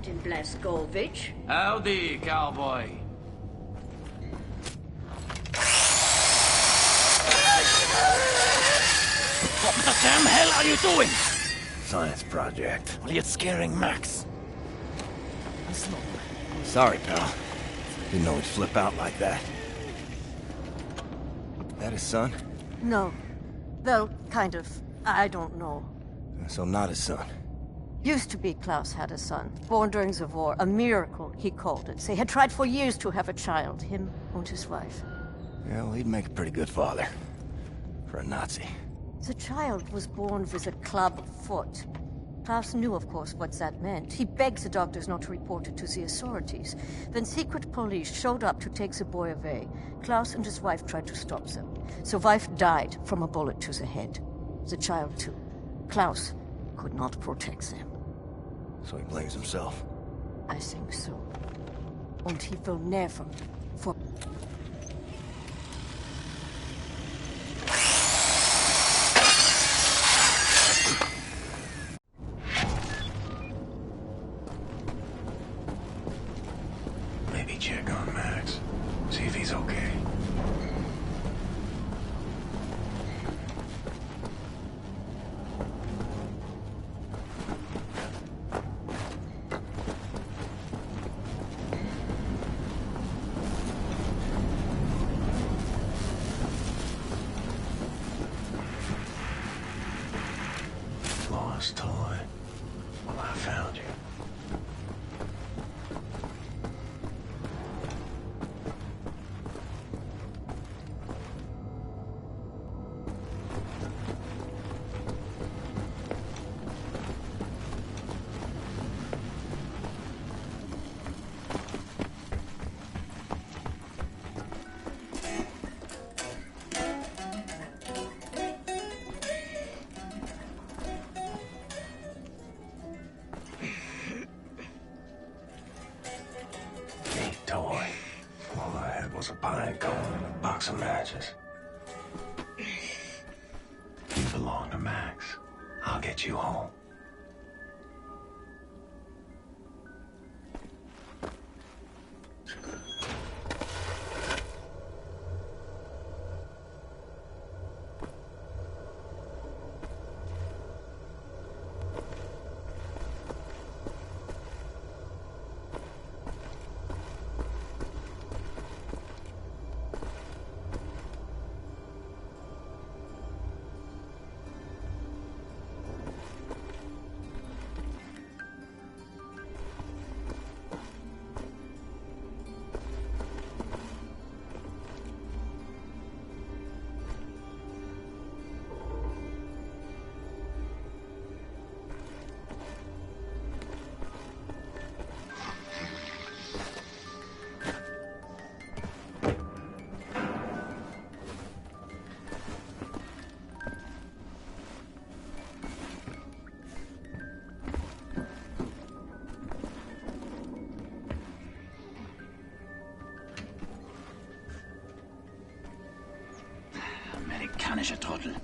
Captain Blazkowicz. Howdy, cowboy. What the damn hell are you doing? Science project. Well, it's scaring Max. Sorry, pal. Didn't know he'd flip out like that. That his son? No. Well, kind of. I don't know. So not his son. Used to be Klaus had a son, born during the war. A miracle, he called it. They had tried for years to have a child, him and his wife. Yeah, well, he'd make a pretty good father. For a Nazi. The child was born with a club foot. Klaus knew, of course, what that meant. He begged the doctors not to report it to the authorities. Then secret police showed up to take the boy away. Klaus and his wife tried to stop them. The wife died from a bullet to the head. The child, too. Klaus could not protect them. So he blames himself. I think so. And he will never for... Maybe check on Max. See if he's okay. Lost toy. Well, I found you. Toy. All I had was a pine cone and a box of matches. You belong to Max. I'll get you home. Amerikanische Trottel.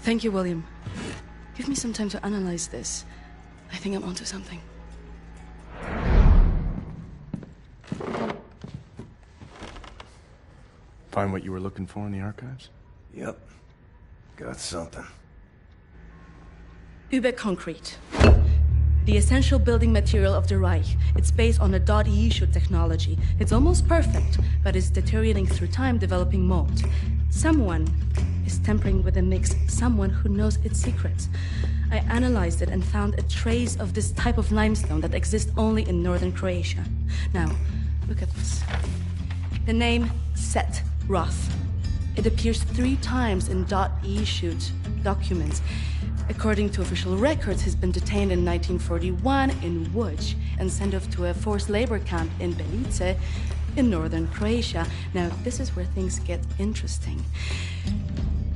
Thank you, William. Give me some time to analyze this. I think I'm onto something. Find what you were looking for in the archives? Yep. Got something. Überconcrete. The essential building material of the Reich. It's based on a .E technology. It's almost perfect, but it's deteriorating through time, developing mold. Someone is tampering with the mix, someone who knows its secrets. I analyzed it and found a trace of this type of limestone that exists only in northern Croatia. Now, look at this. The name Set Roth. It appears 3 times in .E shoot documents. According to official records, he's been detained in 1941 in Łódź and sent off to a forced labor camp in Belice in northern Croatia. Now, this is where things get interesting.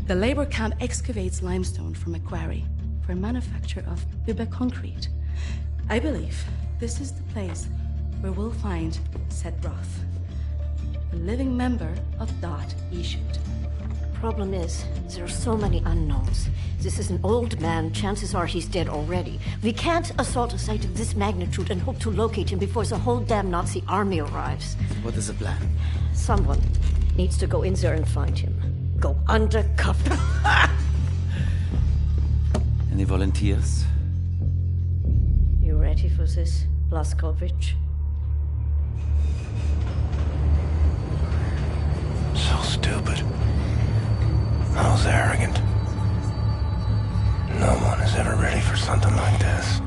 The labor camp excavates limestone from a quarry for manufacture of Überconcrete. I believe this is the place where we'll find Set Roth, a living member of .E shoot. Problem is, there are so many unknowns. This is an old man. Chances are he's dead already. We can't assault a site of this magnitude and hope to locate him before the whole damn Nazi army arrives. What is the plan? Someone needs to go in there and find him. Go undercover. Any volunteers? You ready for this, Blazkowicz? So stupid. I was arrogant. No one is ever ready for something like this.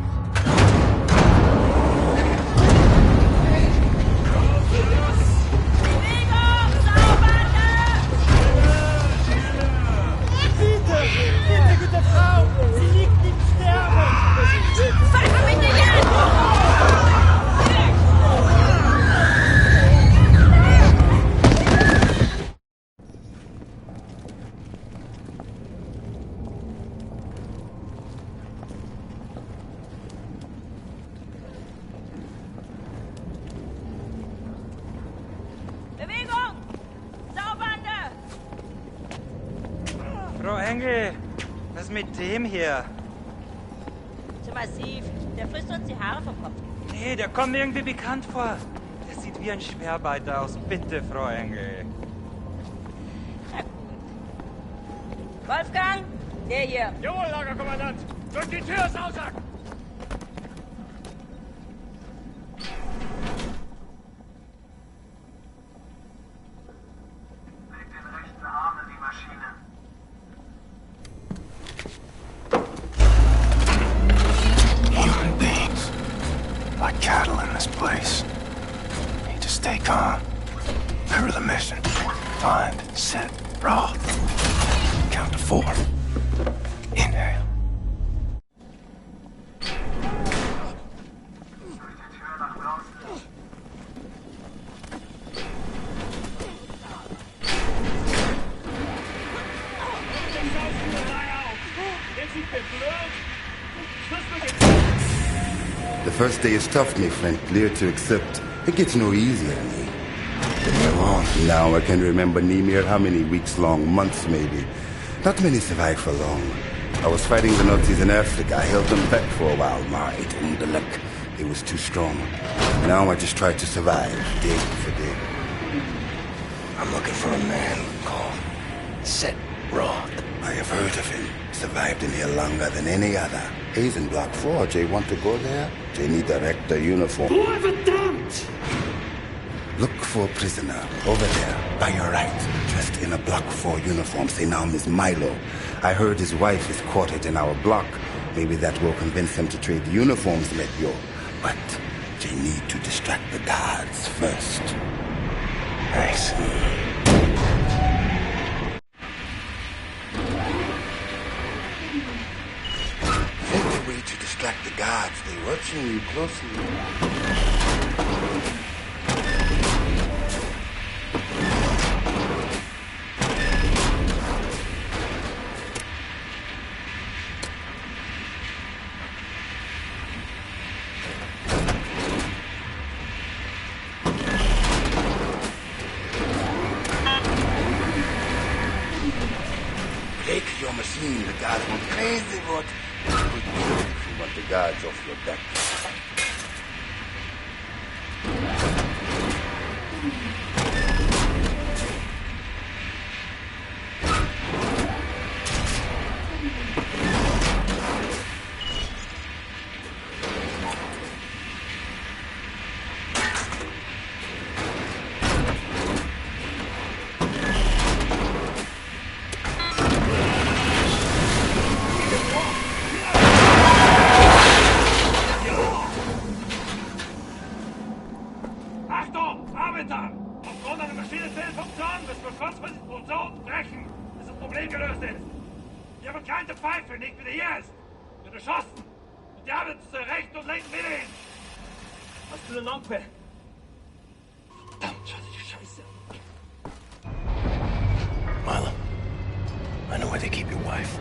Bitte, gute Frau! Sie liegt im Sterben! Bewegung! Saubande! Frau Engel, was mit dem hier? Zu massiv. Der frisst uns die Haare vom Kopf. Nee, der kommt mir irgendwie bekannt vor. Der sieht wie ein Schwerbeiter aus. Bitte, Frau Engel. Na gut. Wolfgang, der hier. Jawohl, Lagerkommandant! Durch die Tür, Sausack! Leg den rechten Arm in die Maschine. Human beings. Like cattle in this place. Need to stay calm. Remember the mission. Find, set, Roth. Count to 4. Inhale. Durch die Tür nach draußen. The first day is tough, my friend, clear to accept. It gets no easier, me. Now I can remember near how many weeks long, months maybe. Not many survive for long. I was fighting the Nazis in Africa. I held them back for a while, mate, and the luck, it was too strong. Now I just try to survive, day for day. I'm looking for a man called Set Roth. I have heard of him. Survived in here longer than any other. He's in Block 4. Jay want to go there? Jay need a rector uniform. Look for a prisoner over there, by your right, dressed in a Block 4 uniform. Say now, Miss Milo. I heard his wife is quartered in our block. Maybe that will convince him to trade uniforms, let go. But they need to distract the guards first. Thanks. Think the way to distract the guards. They're watching you closely. Take your machine, guards go crazy, but good joke. You want the guards off your back. Milo, I know where they keep your wife.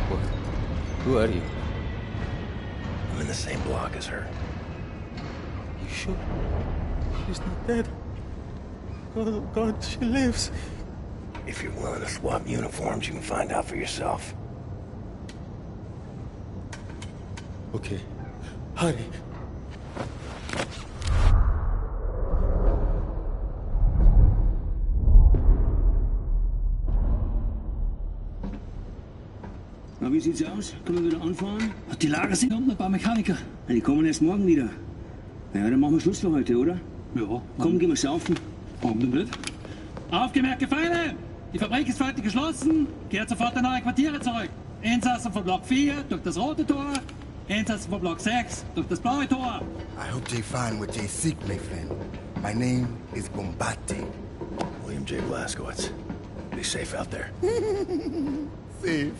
What? Who are you? I'm in the same block as her. You sure? She's not dead. Oh, God, she lives. If you're willing to swap uniforms, you can find out for yourself. Okay. Hurry. Na, wie sieht's aus? Können wir wieder anfahren? Die Lager sind unten, ein paar Mechaniker. Die kommen erst morgen wieder. Naja, dann machen wir Schluss für heute, oder? Ja. Komm, gehen wir saufen. Warum denn nicht? Aufgemerkte Feinde! Die Fabrik ist heute geschlossen. Kehrt sofort in eure Quartiere zurück. Insassen von Block 4 durch das rote Tor. Insassen von Block 6 durch das blaue Tor. I hope they find what they seek, my friend. My name is Bombati. William J. Blazkowicz. Be safe out there. Safe.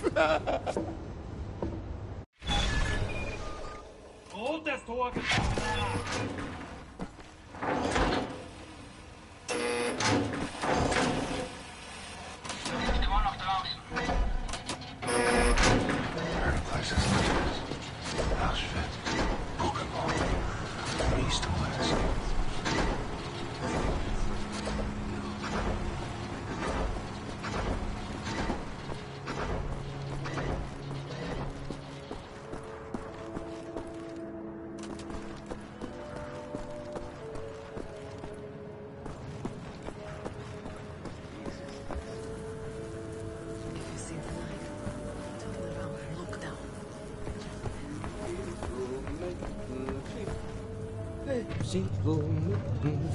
Rotes Tor. Immer noch draußen. Places Auschwitz, Buchenwald, east to west.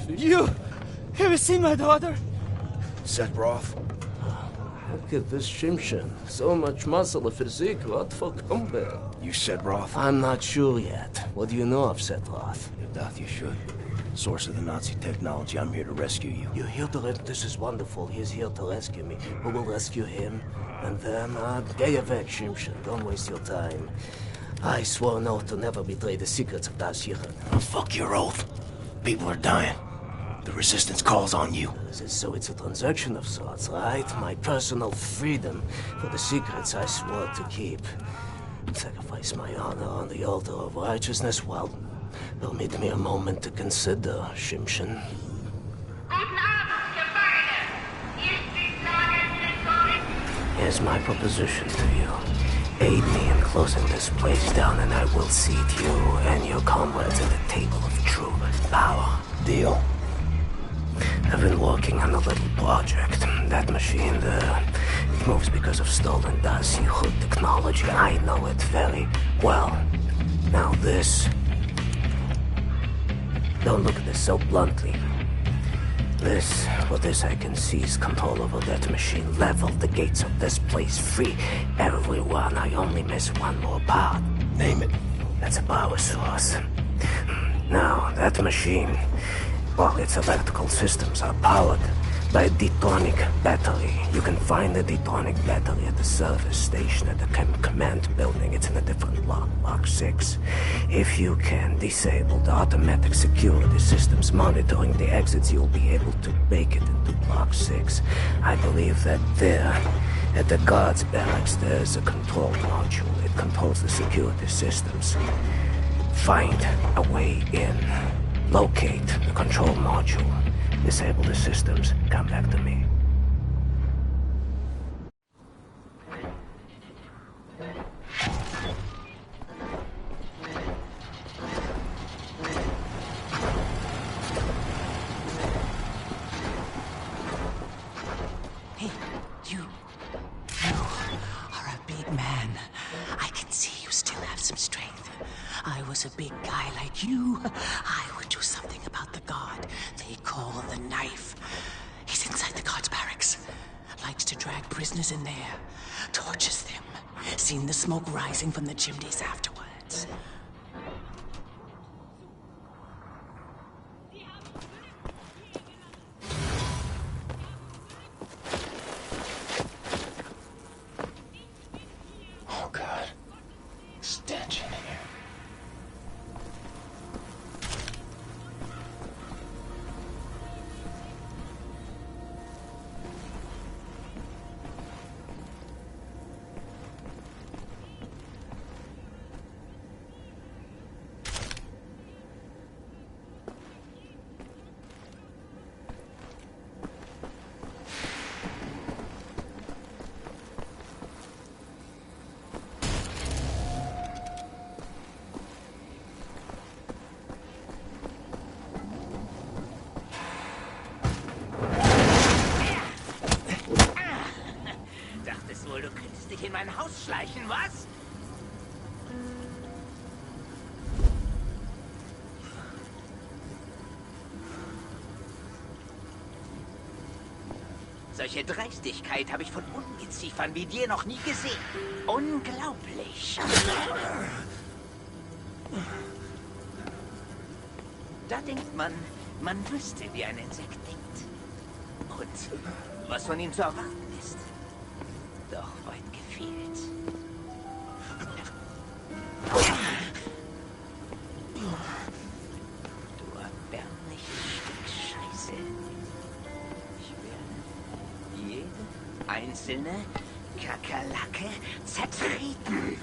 You ever seen my daughter? Seth Roth? Look at this Shimshin. So much muscle, a physique, what for combat? You Seth Roth? I'm not sure yet. What do you know of Seth Roth? You doubt you should. Source of the Nazi technology. I'm here to rescue you. You're here to This is wonderful. He's here to rescue me. Who will rescue him? And then, get your weg, Shimshin. Don't waste your time. I swore an oath to never betray the secrets of Das Yichud. Oh, fuck your oath. People are dying. The resistance calls on you. So it's a transaction of sorts, right? My personal freedom for the secrets I swore to keep. Sacrifice my honor on the altar of righteousness. Well, permit me a moment to consider, Shimshin. Here's my proposition to you. Aid me in closing this place down, and I will seat you and your comrades at the table of true power. Deal. I've been working on a little project. That machine there, it moves because of stolen Das Yichud technology. I know it very well. Now this... Don't look at this so bluntly. With this I can seize control over that machine, level the gates of this place, free everyone. I only miss one more part. Name it. That's a power source. Now, that machine, well, its electrical systems are powered by a detonic battery. You can find the detonic battery at the service station at the command building. It's in a different block, Block 6. If you can disable the automatic security systems monitoring the exits, you'll be able to make it into Block 6. I believe that there, at the guards' barracks, there's a control module. It controls the security systems. Find a way in. Locate the control module. Disable the systems. Come back to me. some strength. I was a big guy like you. I would do something about the guard they call the Knife. He's inside the guard's barracks. Likes to drag prisoners in there. Tortures them. Seen the smoke rising from the chimneys afterwards. Oh, God. Stench in here. In mein Haus schleichen, was? Solche Dreistigkeit habe ich von Ungeziefern wie dir noch nie gesehen. Unglaublich. Da denkt man, man wüsste, wie ein Insekt denkt. Und was von ihm zu erwarten ist. Doch weit gefehlt. Du erbärmliches Stück Scheiße. Ich werde jede einzelne Kakerlake zertreten.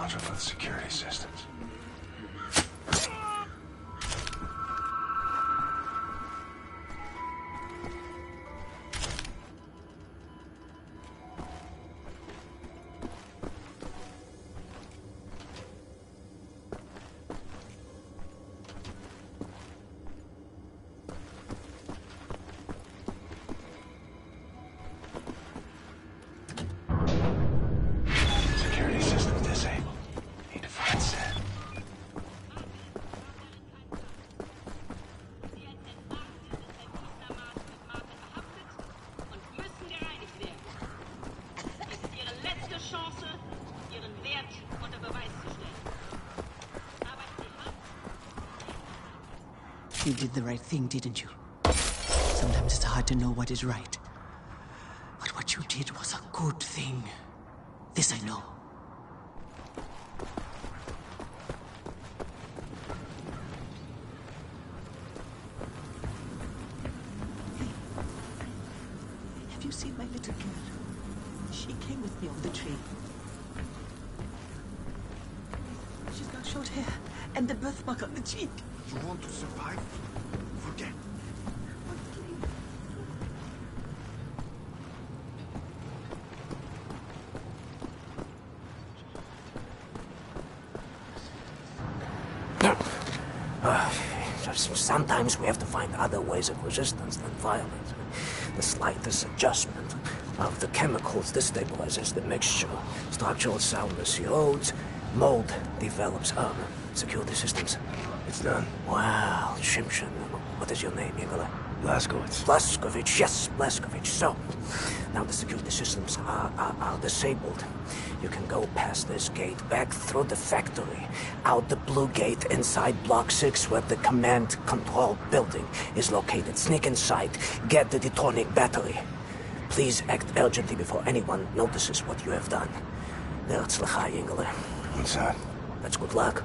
module for the security systems. Security system disabled. Need to find Sid. You did the right thing, didn't you? Sometimes it's hard to know what is right. But what you did was a good thing. This I know. Hey, have you seen my little girl? She came with me on the train. She's got short hair and the birthmark on the cheek. You want to survive? Forget. Sometimes we have to find other ways of resistance than violence. The slightest adjustment of the chemicals destabilizes the mixture. Structural soundness erodes, mold develops. Security systems. It's done. Wow, Shimshin. What is your name, Igor? Blazkowicz. Blazkowicz, yes, Blazkowicz. So, now the security systems are disabled. You can go past this gate, back through the factory, out the blue gate inside Block 6 where the command control building is located. Sneak inside, get the detonic battery. Please act urgently before anyone notices what you have done. Nerzlachai, Ingele. What's that? That's good luck.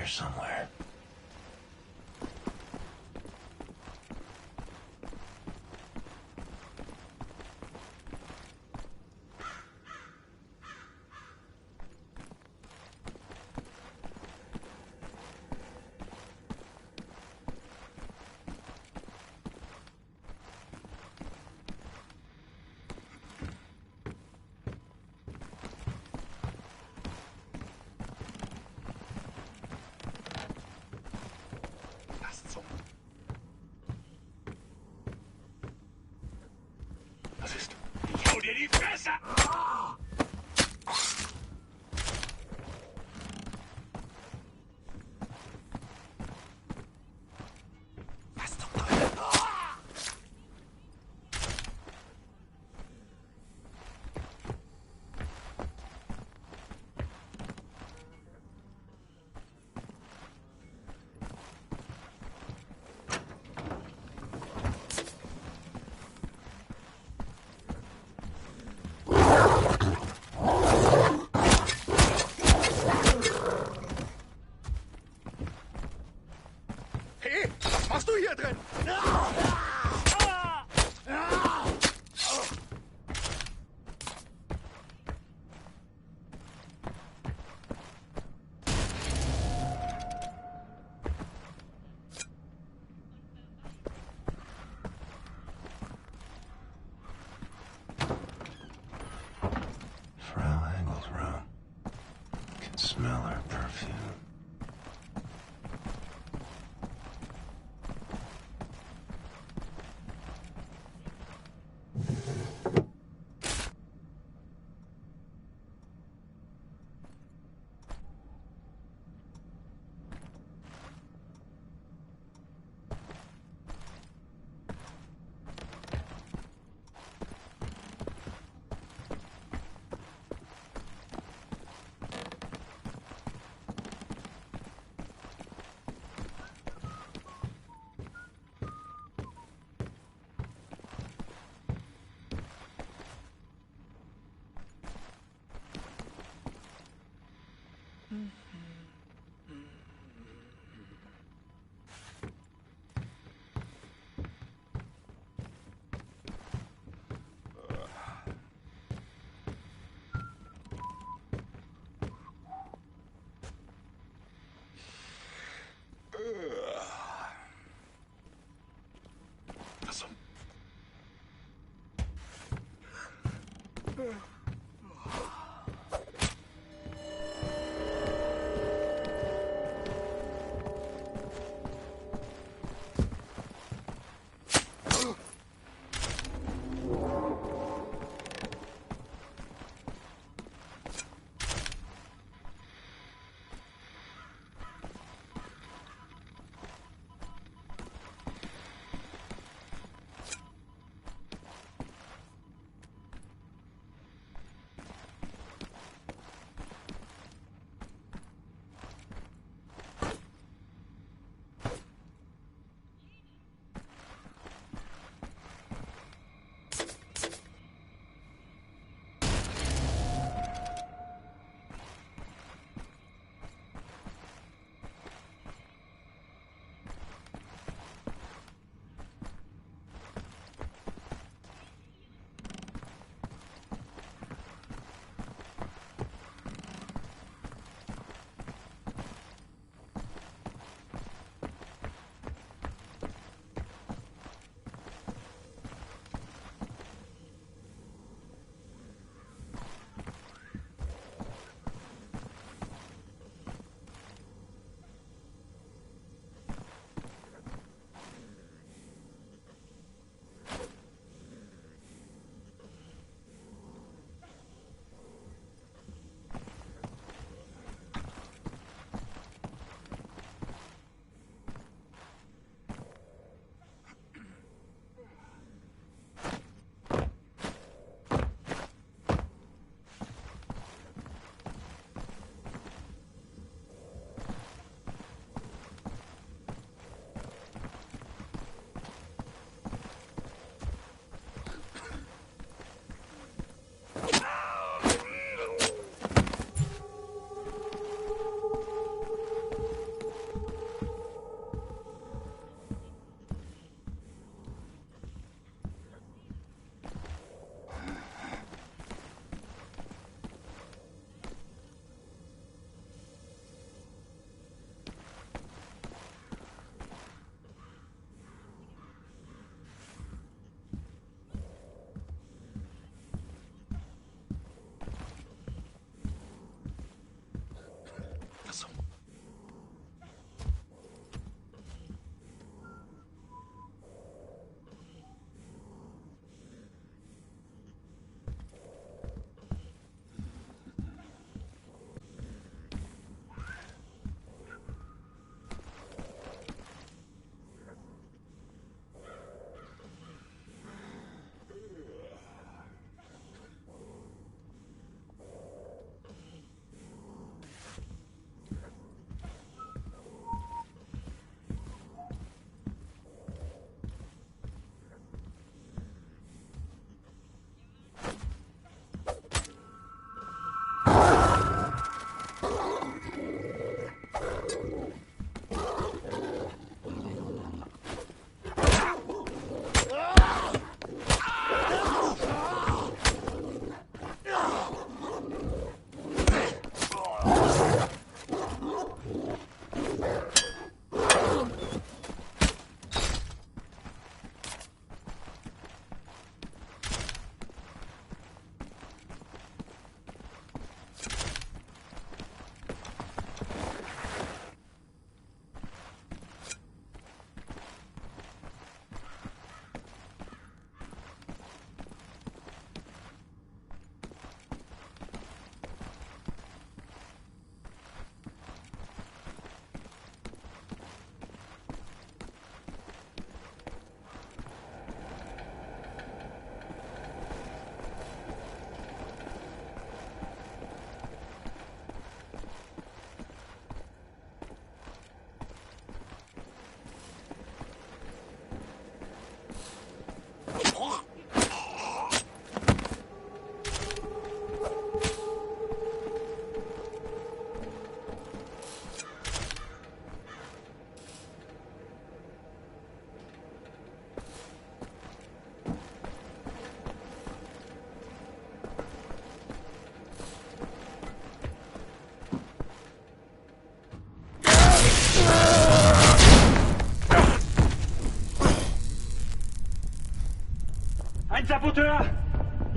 Somewhere. Was ist? Ich hau dir die Fresse! Was zum Teufel?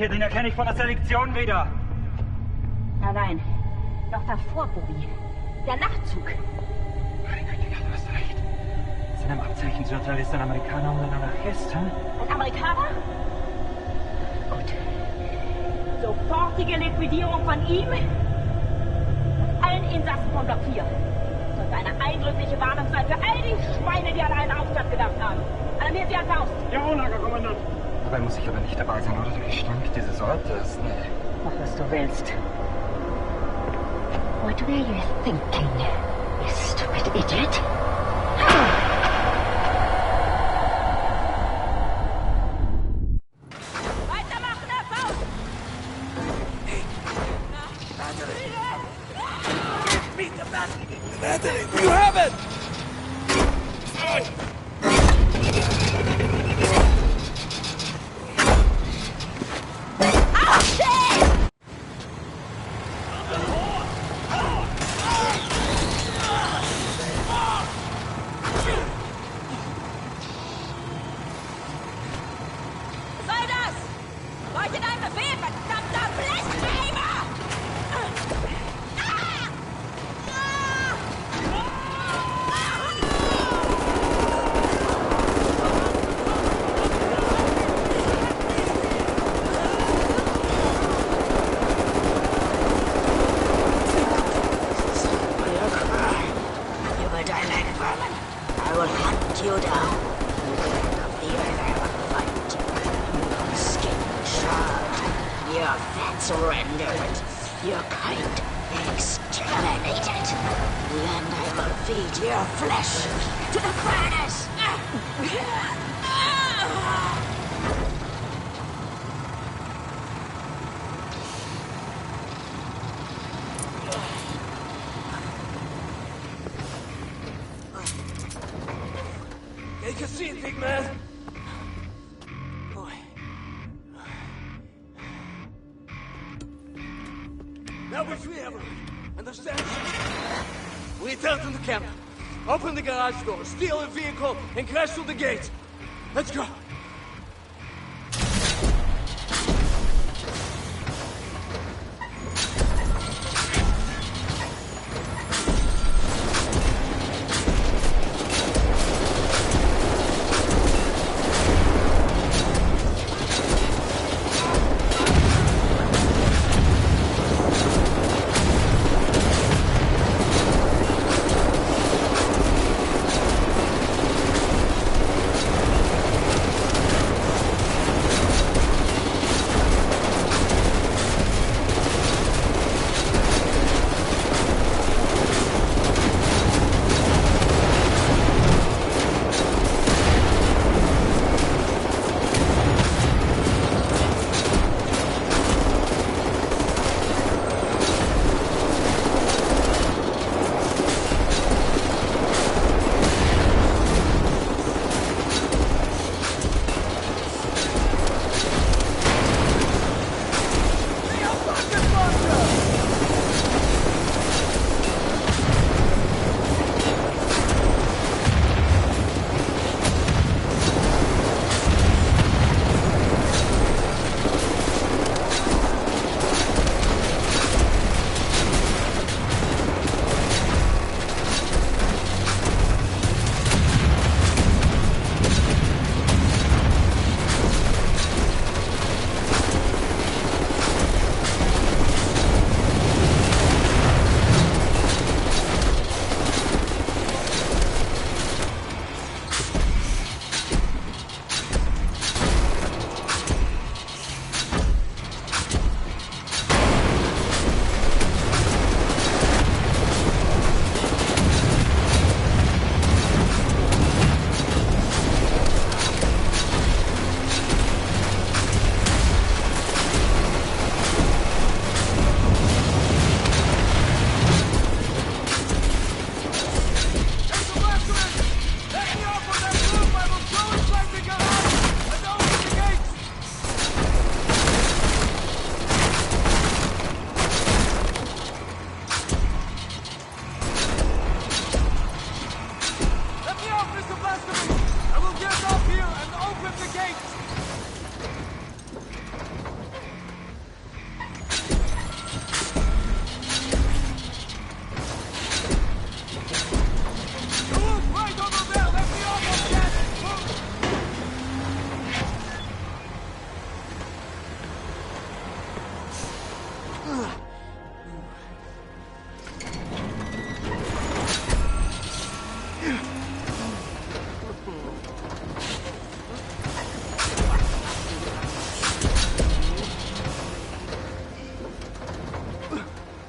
Hier, den erkenne ich von der Selektion wieder. Nein. Noch davor, Bobby. Der Nachtzug. Meine Güte, ja, du hast recht. Seinem Abzeichensürteil ist ein Amerikaner und ein Anarchist, hm? Ein Amerikaner? Gut. Sofortige Liquidierung von ihm und allen Insassen von Block 4. Und eine eindrückliche Warnung sein für all die Schweine, die an einen Aufstand gedacht haben. Alarmiert Sie an Faust. Jawohl, Lagerkommandant. Dabei muss ich aber nicht dabei sein, oder? Der Gestank dieses Ortes. Nee. Mach, was du willst. What were you thinking, you stupid idiot? Weitermachen, Herr Faust! Give me the battery! The battery! You have it! Surrendered. Your kind exterminated. And I will feed your flesh to the furnace. Take a seat, big man. Now we're free, everyone. Understand? We return to the camp. Open the garage door, steal a vehicle, and crash through the gate. Let's go.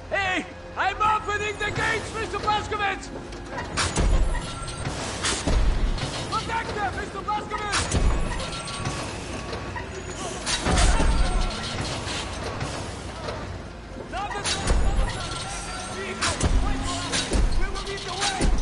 Hey! I'm opening the gates, Mr. Blazkowicz! Protect them, Mr. Blazkowicz! Now the vehicle! Wait for us! We will lead the way!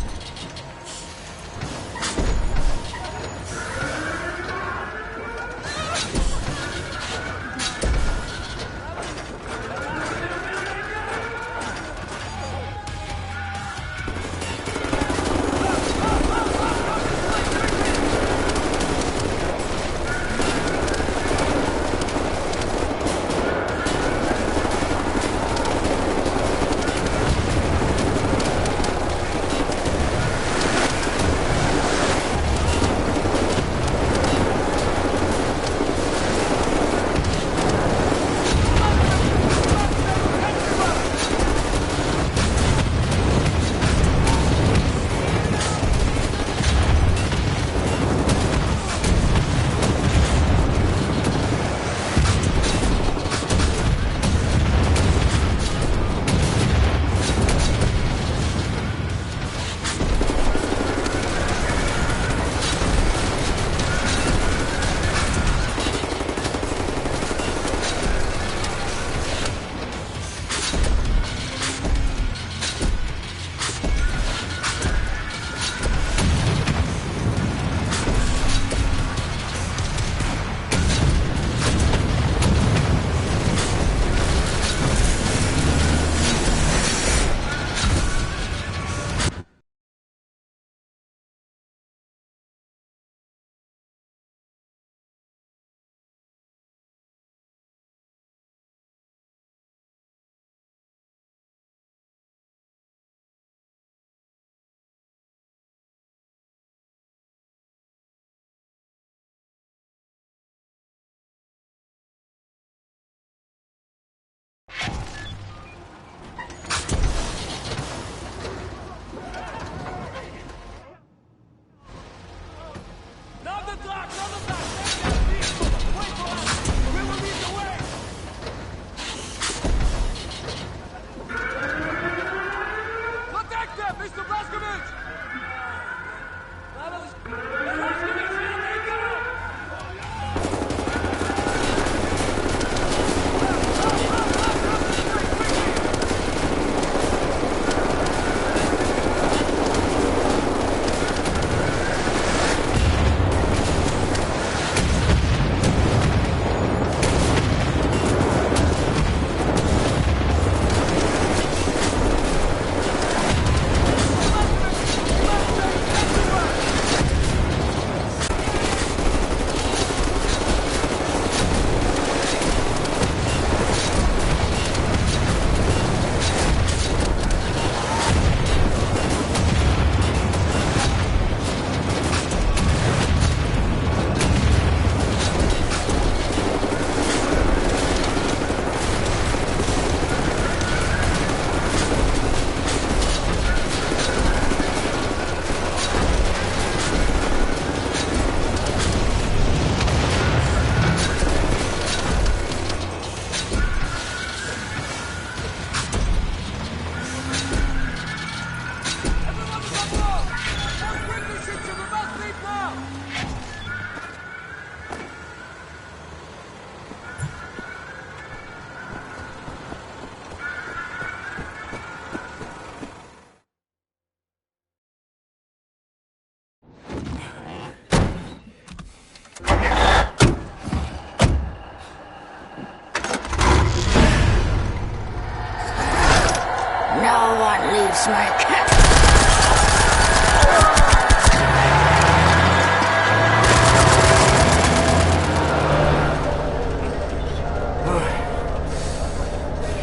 leaves my cat.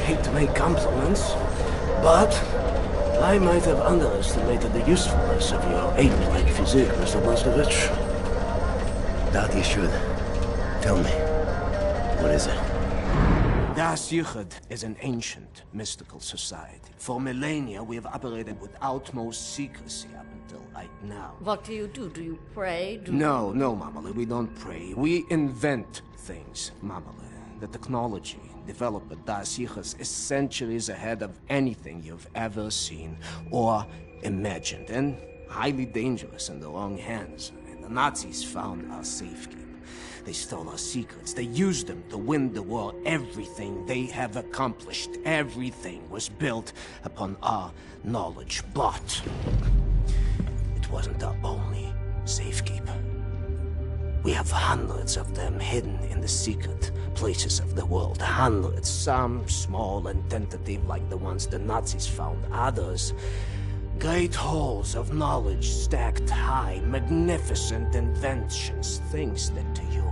Hate to make compliments, but I might have underestimated the usefulness of your ape-like physique, Mr. Blazkowicz. Doubt you should. Tell me, what is it? Das Yichud is an ancient, mystical society. For millennia, we have operated with utmost secrecy up until right now. What do? Do you pray? No, Mamale, we don't pray. We invent things, Mamale. The technology developed by Das Yichud is centuries ahead of anything you've ever seen or imagined, and highly dangerous in the wrong hands. And the Nazis found our safekeeping. They stole our secrets. They used them to win the war. Everything they have accomplished, everything was built upon our knowledge. But it wasn't our only safekeeper. We have hundreds of them hidden in the secret places of the world. Hundreds, some small and tentative like the ones the Nazis found. Others, great halls of knowledge stacked high, magnificent inventions, things that to you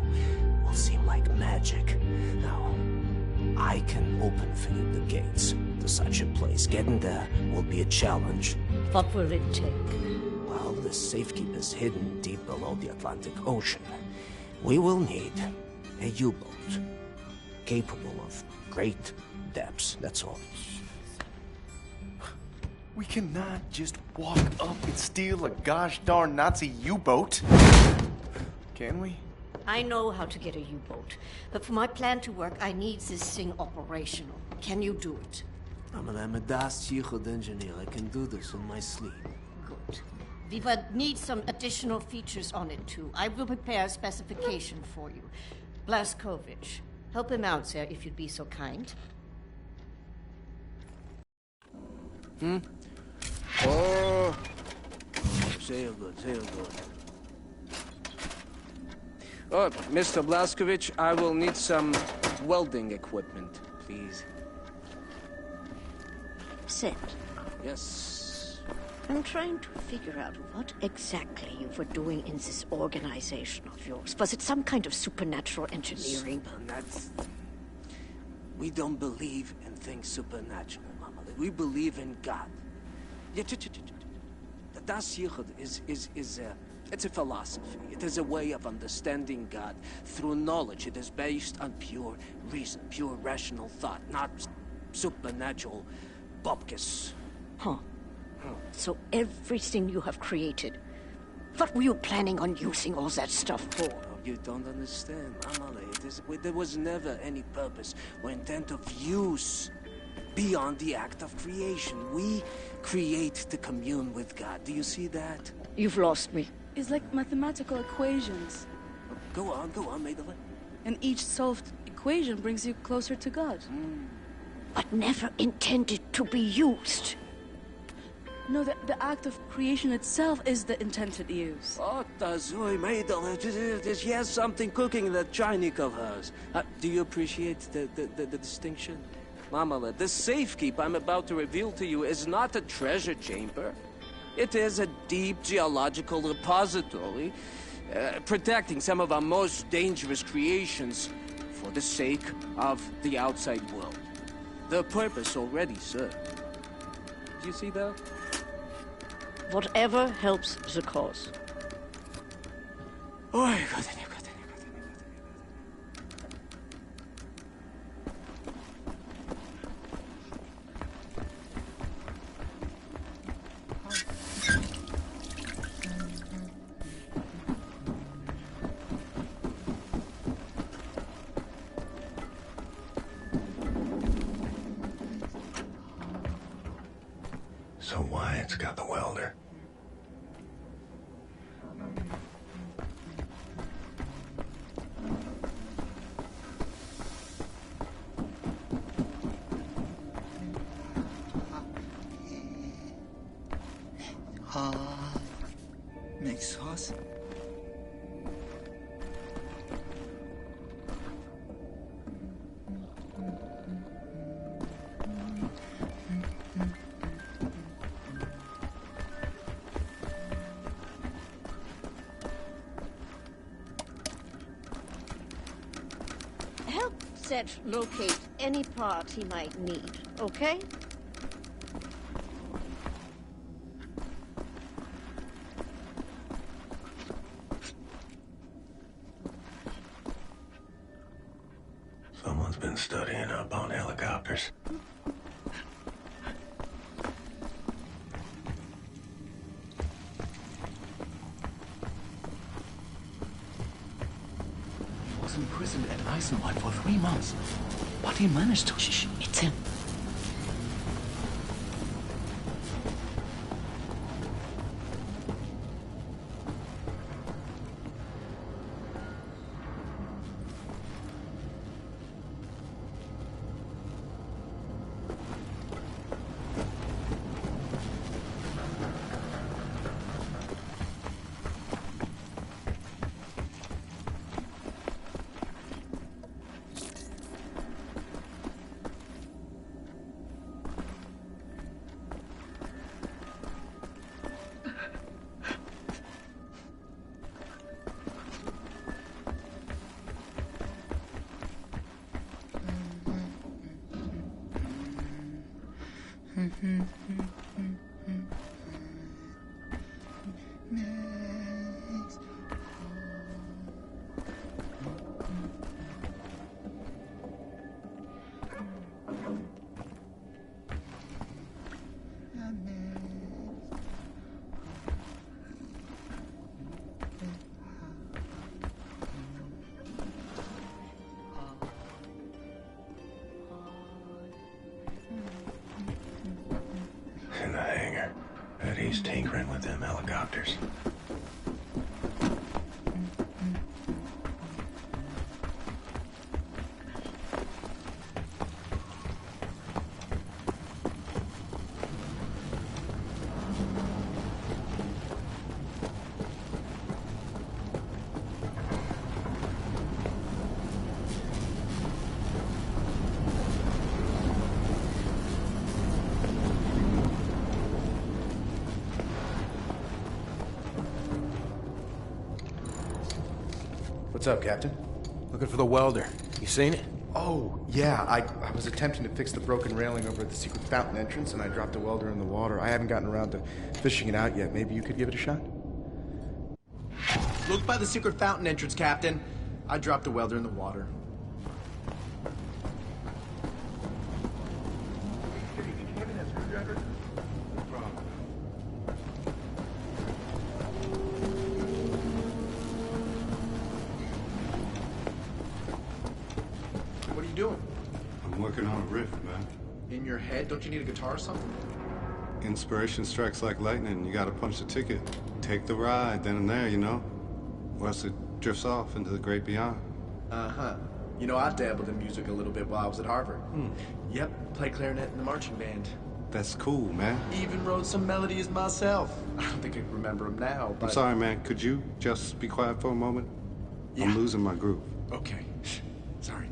will seem like magic. Now, I can open for you the gates to such a place. Getting there will be a challenge. What will it take? Well, the safekeeper's hidden deep below the Atlantic Ocean. We will need a U-boat capable of great depths, that's all. We cannot just walk up and steal a gosh darn Nazi U-boat. Can we? I know how to get a U-boat, but for my plan to work, I need this thing operational. Can you do it? I'm a Das Yichud engineer. I can do this in my sleep. Good. We will need some additional features on it, too. I will prepare a specification for you. Blaskovich, help him out, sir, if you'd be so kind. Oh! Sail good, sail good. Oh, Mr. Blaskovich, I will need some welding equipment, please. Sid. Yes? I'm trying to figure out what exactly you were doing in this organization of yours. Was it some kind of supernatural engineering? We don't believe in things supernatural, Mama. We believe in God. The Das Yichud it's a philosophy. It is a way of understanding God through knowledge. It is based on pure reason, pure rational thought, not supernatural bupkis. Huh. So everything you have created, what were you planning on using all that stuff for? Oh, you don't understand, Amale. There was never any purpose or intent of use beyond the act of creation. We create to commune with God. Do you see that? You've lost me. It's like mathematical equations. Go on, Madeline. And each solved equation brings you closer to God. But never intended to be used. No, the act of creation itself is the intended use. Oh, Madeline, there's something cooking in that Chinese of hers. Do you appreciate the distinction? Mamala, the safekeep I'm about to reveal to you is not a treasure chamber. It is a deep geological repository, protecting some of our most dangerous creations for the sake of the outside world. The purpose already served. Do you see that? Whatever helps the cause. Oh, So Wyatt's got the welder. Make sauce? Help Seth locate any part he might need, okay? Someone's been studying up on imprisoned at Eisenwald for 3 months. But he managed to... Shh, it's him. In the hangar. Bet he's tinkering with them helicopters. What's up, Captain? Looking for the welder. You seen it? Oh, yeah. I was attempting to fix the broken railing over at the secret fountain entrance, and I dropped a welder in the water. I haven't gotten around to fishing it out yet. Maybe you could give it a shot? Look by the secret fountain entrance, Captain. I dropped the welder in the water. What are you doing? I'm working on a riff, man. In your head? Don't you need a guitar or something? Inspiration strikes like lightning. You gotta punch the ticket. Take the ride then and there, you know? Or else it drifts off into the great beyond. Uh-huh. You know, I dabbled in music a little bit while I was at Harvard. Yep, played clarinet in the marching band. That's cool, man. Even wrote some melodies myself. I don't think I can remember them now, but... I'm sorry, man. Could you just be quiet for a moment? Yeah. I'm losing my groove. Okay. Sorry.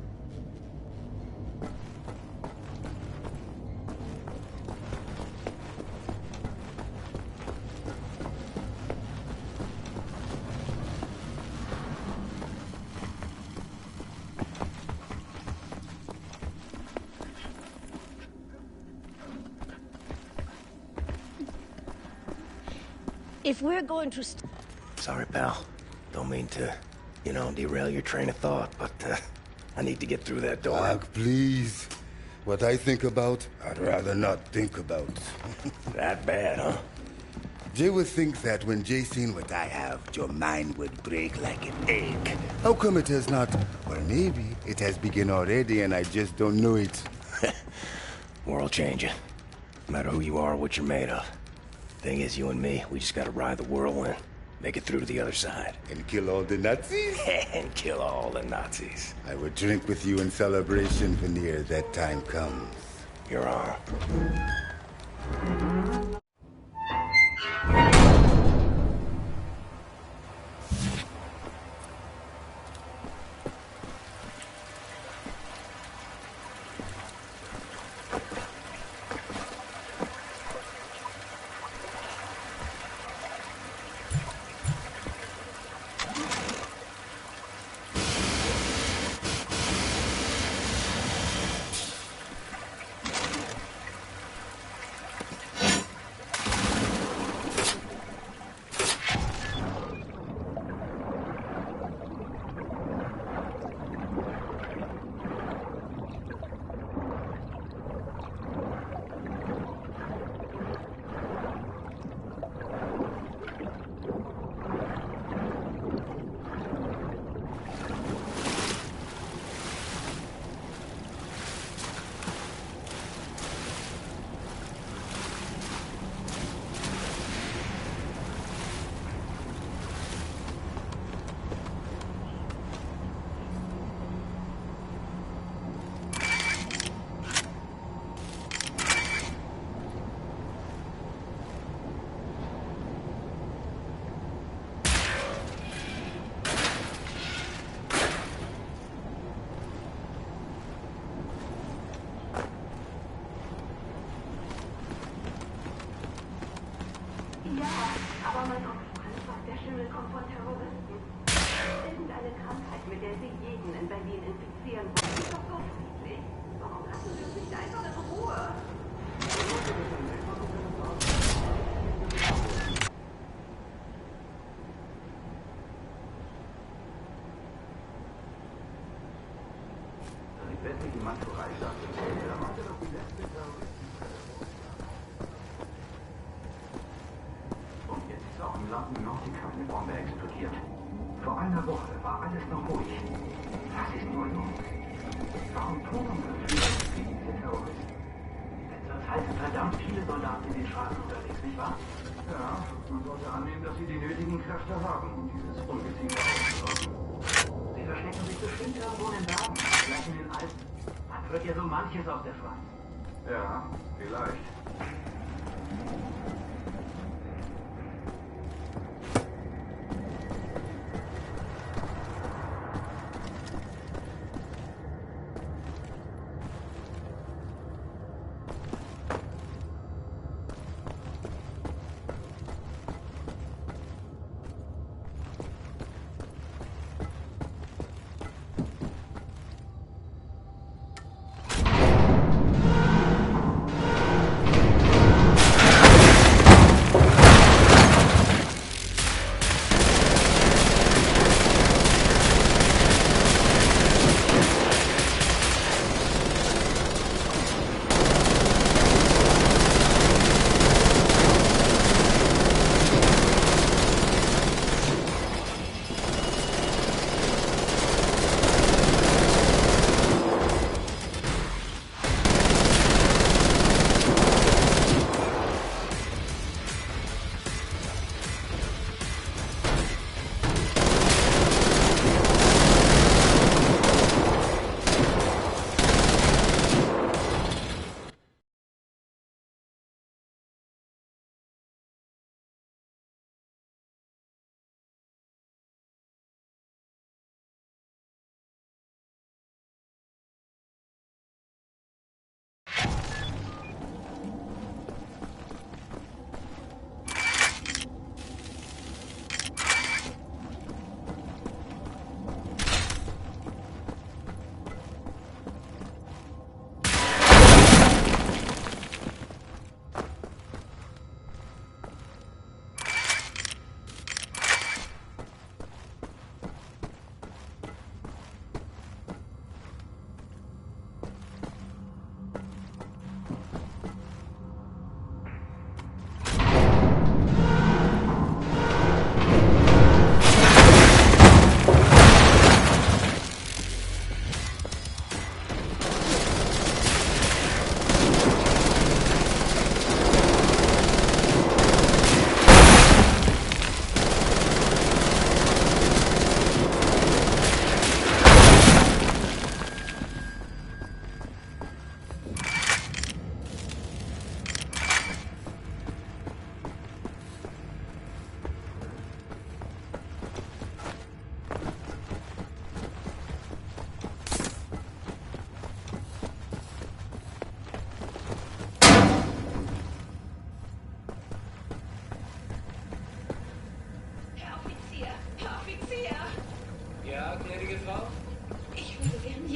If we're going to... Sorry, pal. Don't mean to, you know, derail your train of thought, but I need to get through that door. Doc, please. What I think about, I'd rather not think about. That bad, huh? Jay would think that when Jay seen what I have, your mind would break like an egg. How come it has not? Or maybe it has begun already and I just don't know it. World changing. No matter who you are or what you're made of. Thing is, you and me, we just gotta ride the whirlwind. Make it through to the other side. And kill all the Nazis? And kill all the Nazis. I would drink with you in celebration, Veneer, that time comes. You're on. Aber mein Aufschluss war, der Schimmel kommt von Terroristen. Irgendeine Krankheit, mit der sie jeden in Berlin infizieren wollen. Ist doch offensichtlich. Warum lassen sie uns nicht einfach in Ruhe? Und jetzt ist auch im Land Nautica eine Bombe explodiert. Vor einer Woche war alles noch ruhig. Was ist nur los? Warum tun unsere diese Terroristen? Zurzeit sind verdammt viele Soldaten in den Straßen unterwegs, nicht wahr? Ja, man sollte annehmen, dass sie die nötigen Kräfte haben, um dieses Ungeziefer auszurotten. Sie verstecken sich bestimmt irgendwo in den Bergen, vielleicht in den Alpen. Man hört ja so manches aus der Schweiz. Ja, vielleicht.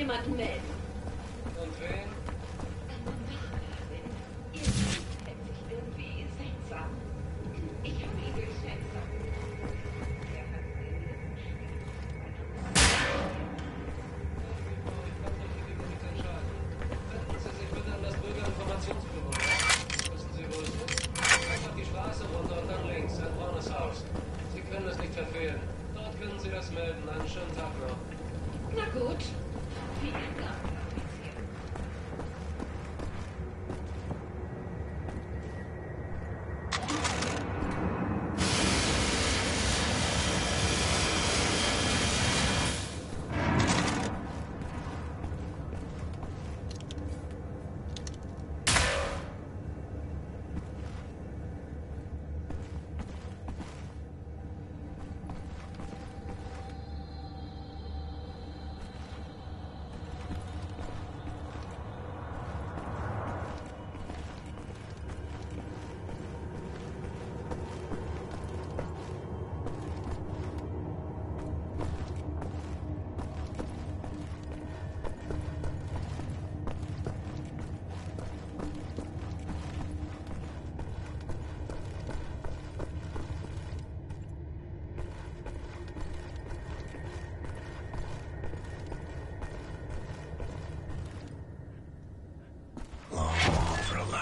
jemanden melden. Und wen? Ihr hält sich irgendwie seltsam. Ich habe ihn durchsetzt. Wenden Sie sich bitte an das Bürgerinformationsbüro. Wissen Sie, wo es ist? Einfach die Straße runter und dann links, ein braunes Haus. Sie können es nicht verfehlen. Dort können Sie das melden. Einen schönen Tag noch.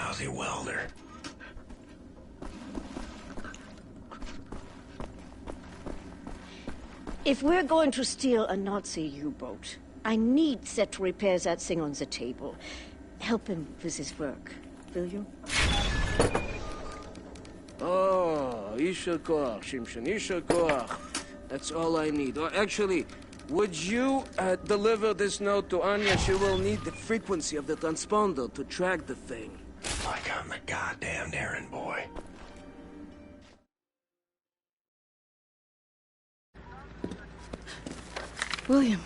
lousy welder. If we're going to steal a Nazi U-boat, I need Set to repair that thing on the table. Help him with his work, will you? Oh, Isha Koach, Shimshon, Isha Koach. That's all I need. Or actually, would you deliver this note to Anya? She will need the frequency of the transponder to track the thing. Like I'm the goddamn errand boy. William.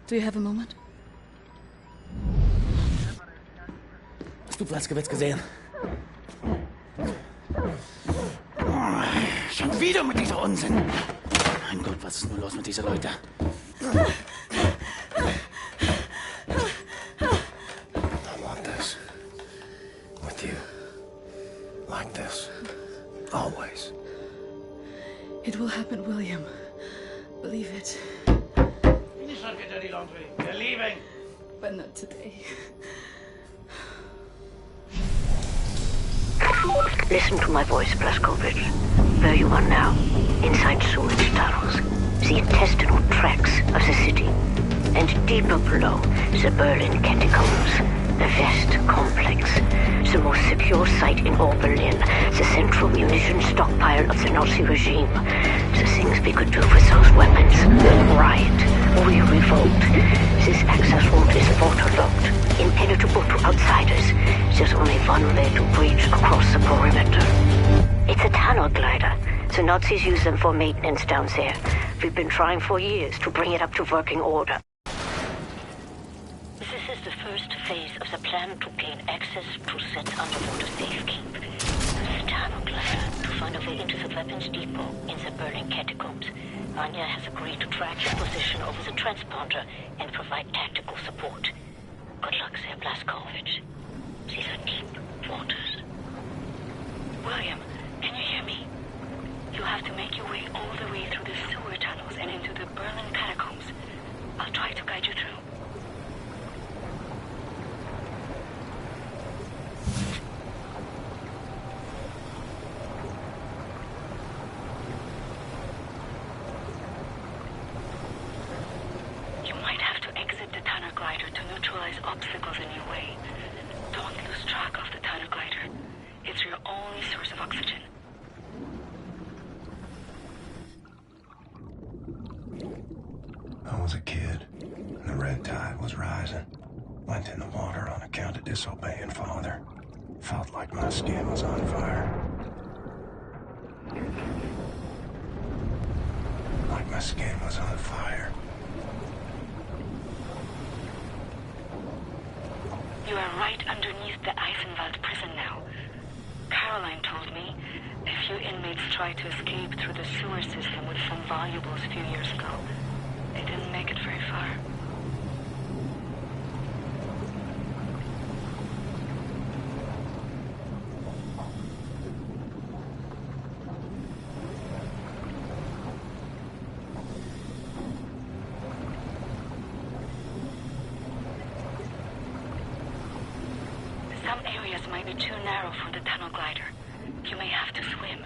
Do you have a moment? Hast du Platzgewitz gesehen? Schon wieder mit dieser Unsinn. Mein Gott, was ist nur los mit diesen Leuten? I want this. With you. Like this. Always. It will happen, William. Believe it. Finish up your dirty laundry. We're leaving. But not today. Listen to my voice, Blazkowicz. Where you are now, inside sewage tunnels, the intestinal tracts of the city, and deeper below, the Berlin catacombs, the West complex, the most secure site in all Berlin, the central munition stockpile of the Nazi regime, the things we could do with those weapons, riot, we revolt. This access route is waterlogged, impenetrable to outsiders. There's only one way to breach across the perimeter. It's a tunnel glider. The Nazis use them for maintenance down there. We've been trying for years to bring it up to working order. This is the first phase of the plan to gain access to Set's underwater safekeep. The tunnel glider to find a way into the weapons depot in the Berlin catacombs. Anya has agreed to track your position over the transponder and provide tactical support. Good luck there, Blazkowicz. These are deep waters. William, can you hear me? You have to make your way all the way through the sewer tunnels and into the Berlin catacombs. I'll try to guide you through. You might have to exit the tunnel glider to neutralize obstacles in your way. Don't lose track of the tunnel glider. It's your only source of oxygen. I was a kid, and the red tide was rising. Went in the water on account of disobeying father. Felt like my skin was on fire. Like my skin was on fire. You are right underneath the Eisenwald prison now. Caroline told me a few inmates tried to escape through the sewer system with some valuables a few years ago. They didn't make it very far. Some areas might be too narrow for the tunnel glider. You may have to swim.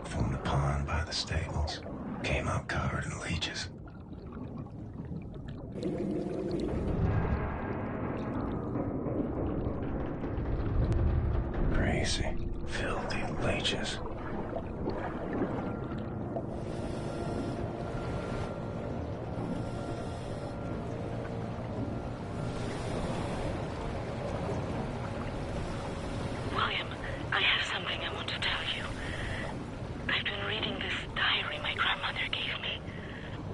From the pond by the stables. Came out covered in leeches. Crazy, filthy leeches. William, I have something I want to tell you. I've been reading this diary my grandmother gave me.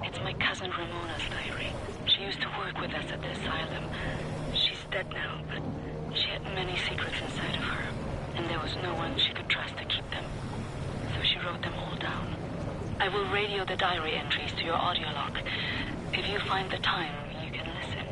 It's my cousin Ramona's diary. She used to work with us at the asylum. She's dead now, but she had many secrets inside of her, and there was no one anyone she could trust to keep them. So she wrote them all down. I will radio the diary entries to your audio log. If you find the time, you can listen.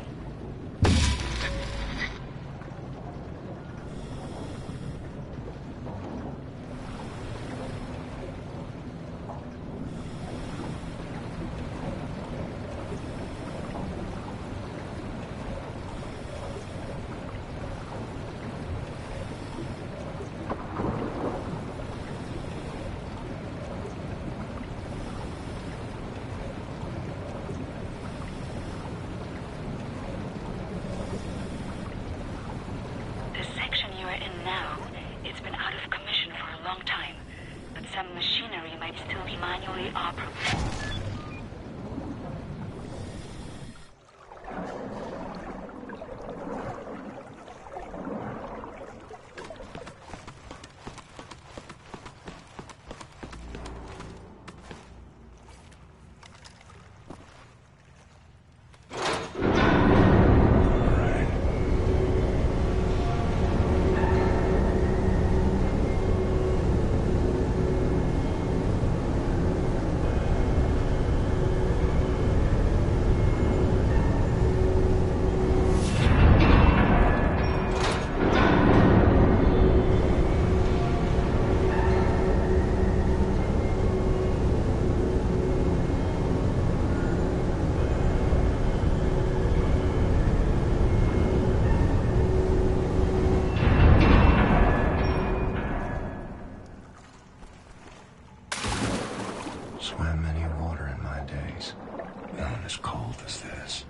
Swam many water in my days. None as cold as this.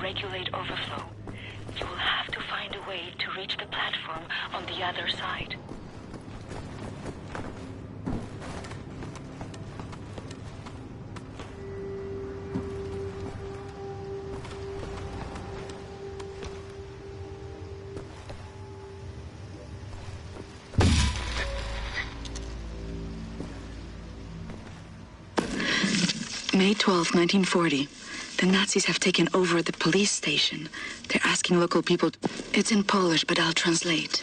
Regulate overflow. You will have to find a way to reach the platform on the other side. May 12, 1940. The Nazis have taken over the police station. They're asking local people... It's in Polish, but I'll translate.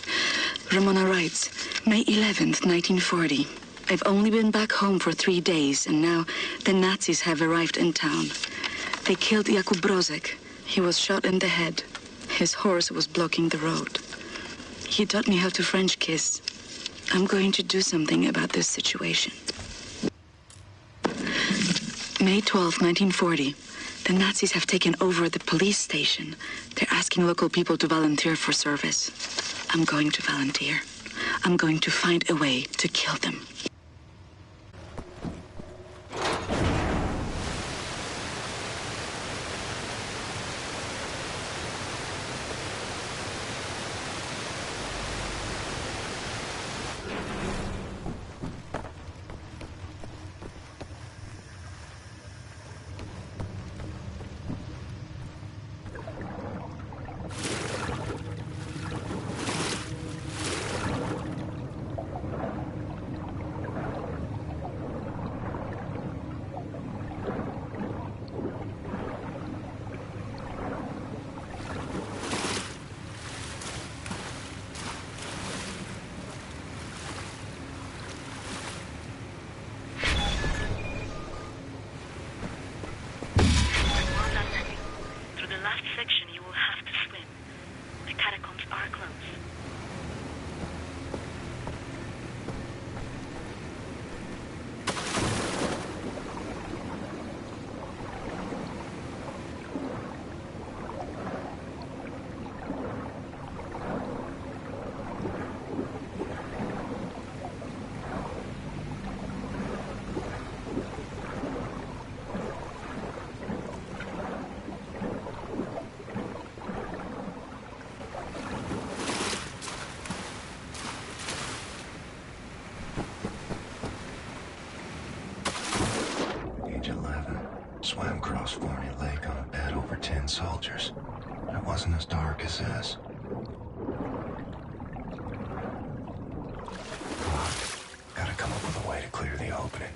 Ramona writes, May 11th, 1940. I've only been back home for 3 days, and now the Nazis have arrived in town. They killed Jakub Brozek. He was shot in the head. His horse was blocking the road. He taught me how to French kiss. I'm going to do something about this situation. May 12th, 1940. The Nazis have taken over the police station. They're asking local people to volunteer for service. I'm going to volunteer. I'm going to find a way to kill them. California lake on a bed over 10 soldiers. It wasn't as dark as this. Gotta come up with a way to clear the opening.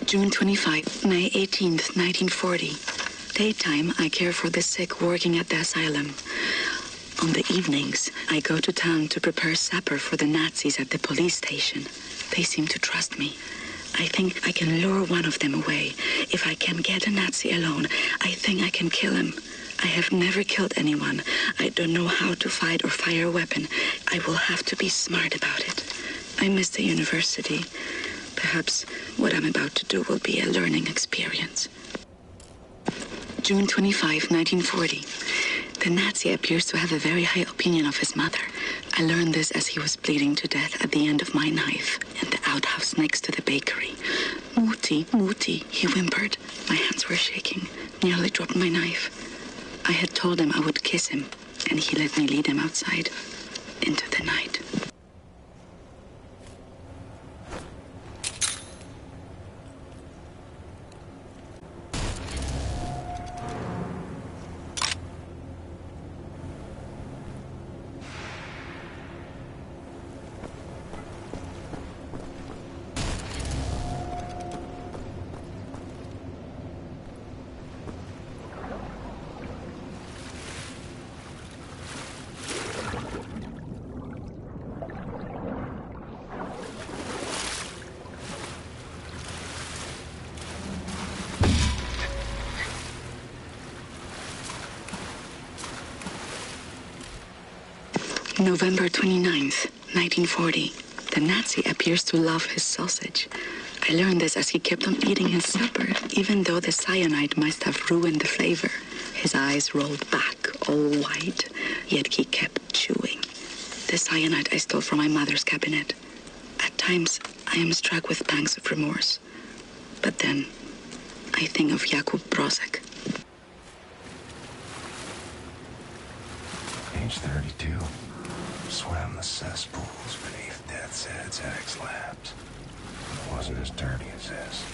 June 25, May 18th, 1940. Daytime, I care for the sick working at the asylum. On the evenings, I go to town to prepare supper for the Nazis at the police station. They seem to trust me. I think I can lure one of them away. If I can get a Nazi alone, I think I can kill him. I have never killed anyone. I don't know how to fight or fire a weapon. I will have to be smart about it. I miss the university. Perhaps what I'm about to do will be a learning experience. June 25, 1940. The Nazi appears to have a very high opinion of his mother. I learned this as he was bleeding to death at the end of my knife in the outhouse next to the bakery. Mutti, Mutti, he whimpered. My hands were shaking, nearly dropped my knife. I had told him I would kiss him, and he let me lead him outside into the night. November 29th, 1940. The Nazi appears to love his sausage. I learned this as he kept on eating his supper, even though the cyanide must have ruined the flavor. His eyes rolled back, all white, yet he kept chewing. The cyanide I stole from my mother's cabinet. At times, I am struck with pangs of remorse. But then, I think of Jakub Brozek. Age 32. Swam the cesspools beneath Death's Head's X labs. It wasn't as dirty as this.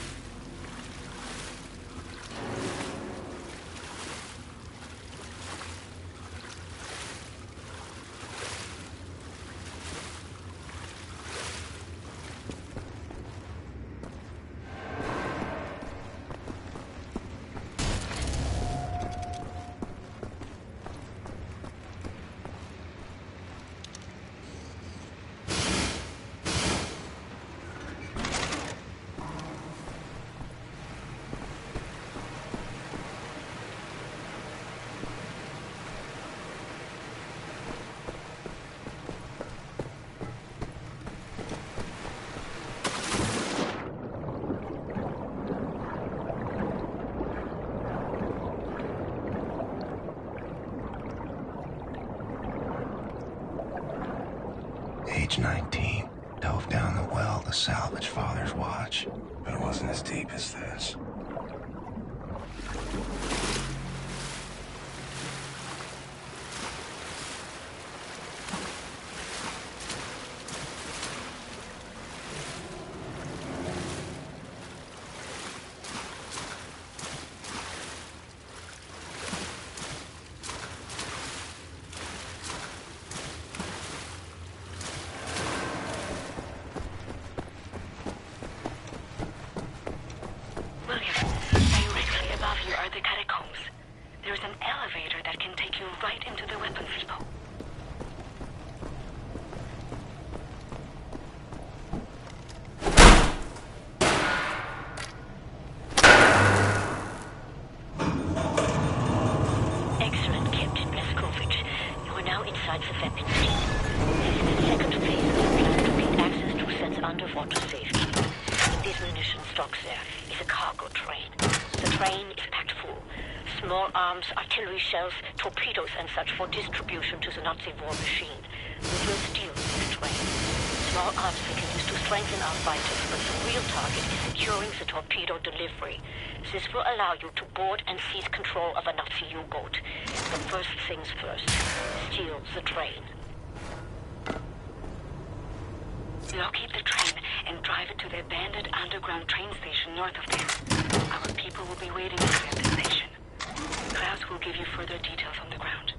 Age 19. Dove down the well to salvage Father's watch, but it wasn't as deep as this. Shells, torpedoes and such for distribution to the Nazi war machine. We will steal this train. Small arms we can use to strengthen our fighters, but the real target is securing the torpedo delivery. This will allow you to board and seize control of a Nazi U-boat. But first things first, steal the train. Locate the train and drive it to the abandoned underground train station north of there. Our people will be waiting for you at the station. Klaus will give you further details on the ground.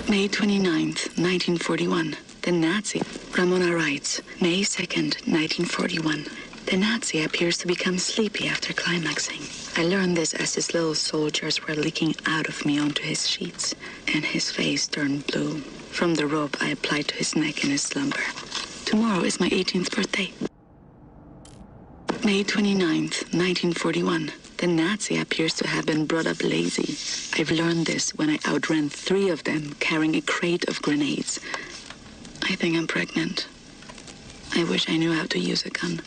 May 29th, 1941. The Nazi. Ramona writes, May 2nd, 1941. The Nazi appears to become sleepy after climaxing. I learned this as his little soldiers were leaking out of me onto his sheets, and his face turned blue. From the rope I applied to his neck in his slumber. Tomorrow is my 18th birthday. May 29th, 1941. The Nazi appears to have been brought up lazy. I've learned this when I outran 3 of them carrying a crate of grenades. I think I'm pregnant. I wish I knew how to use a gun.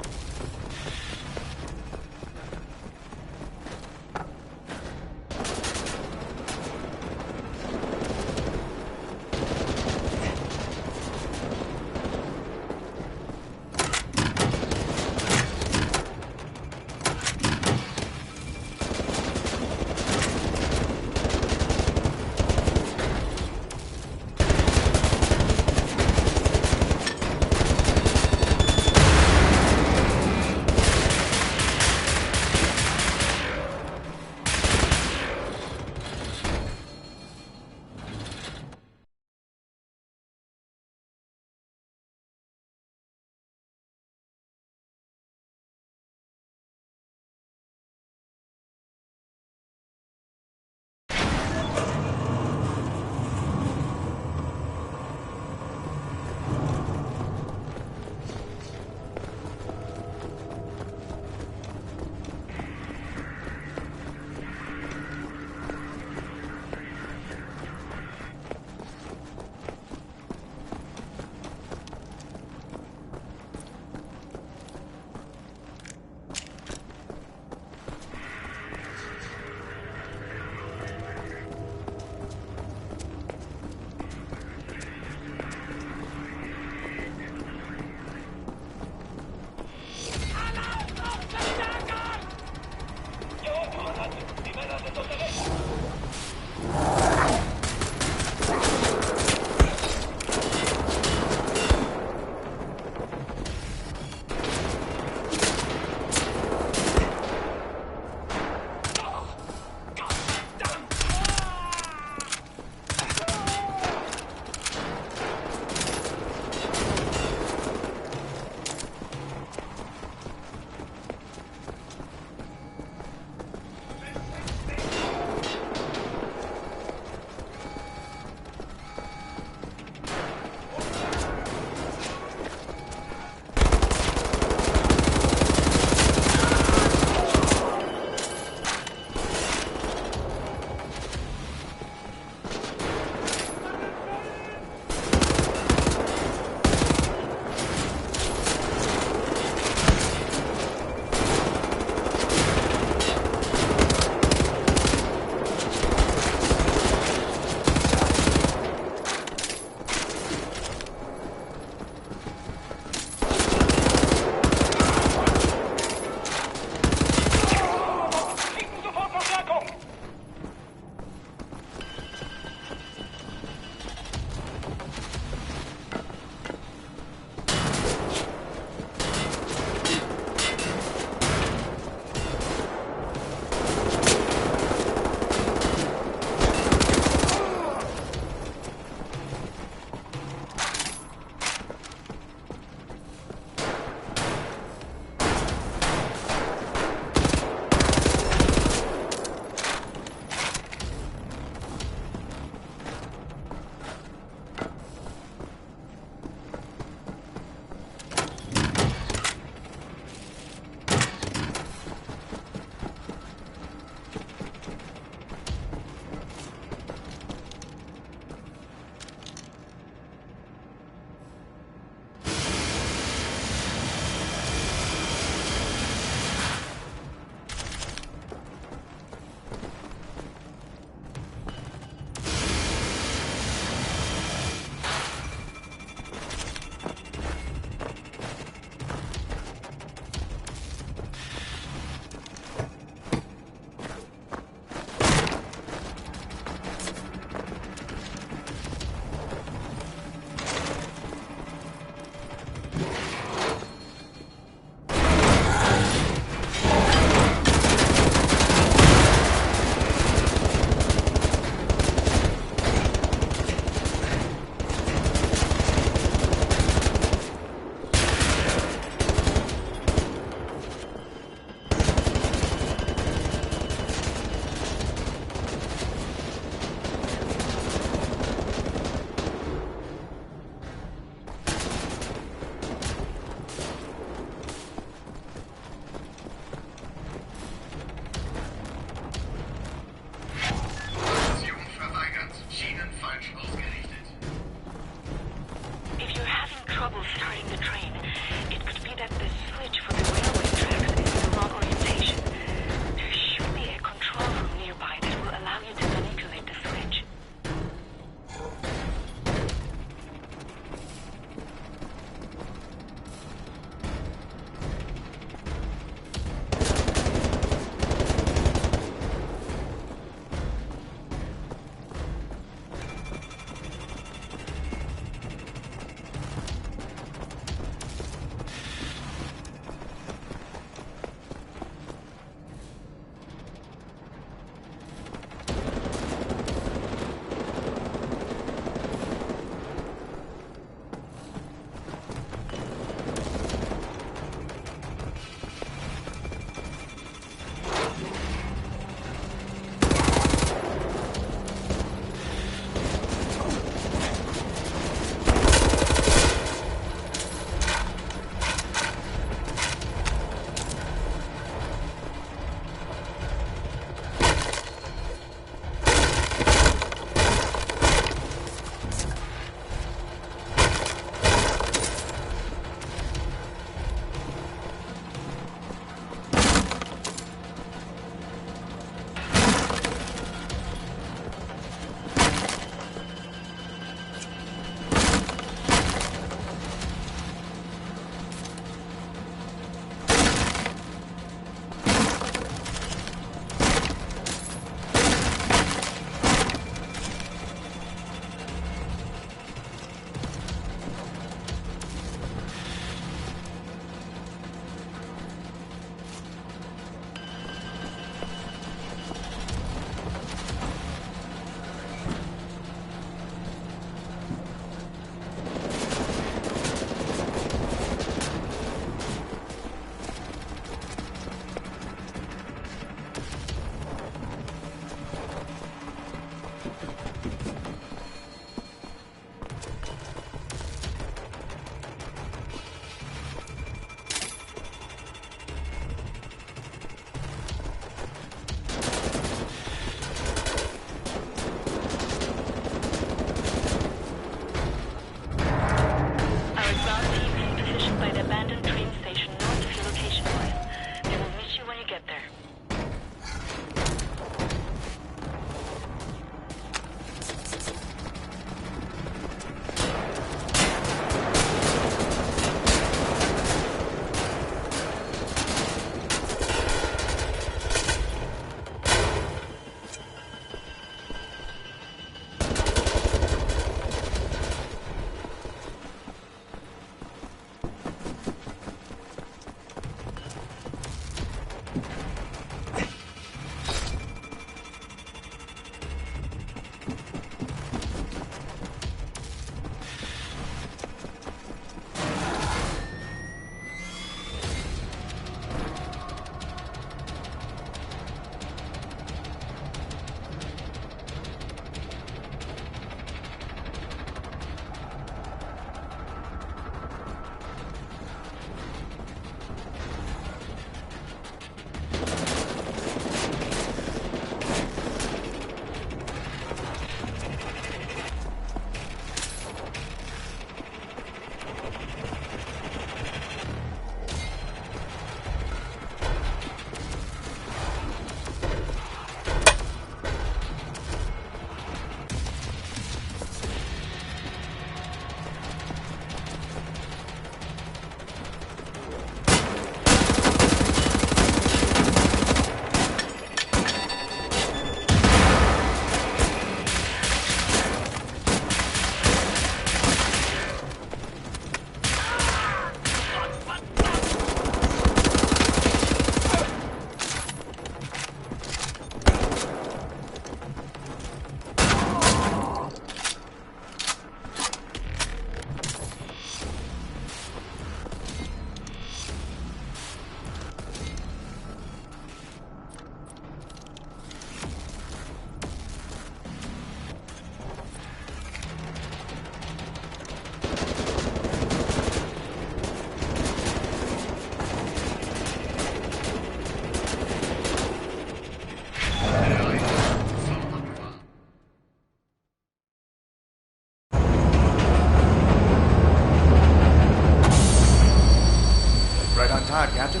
Hi, Captain.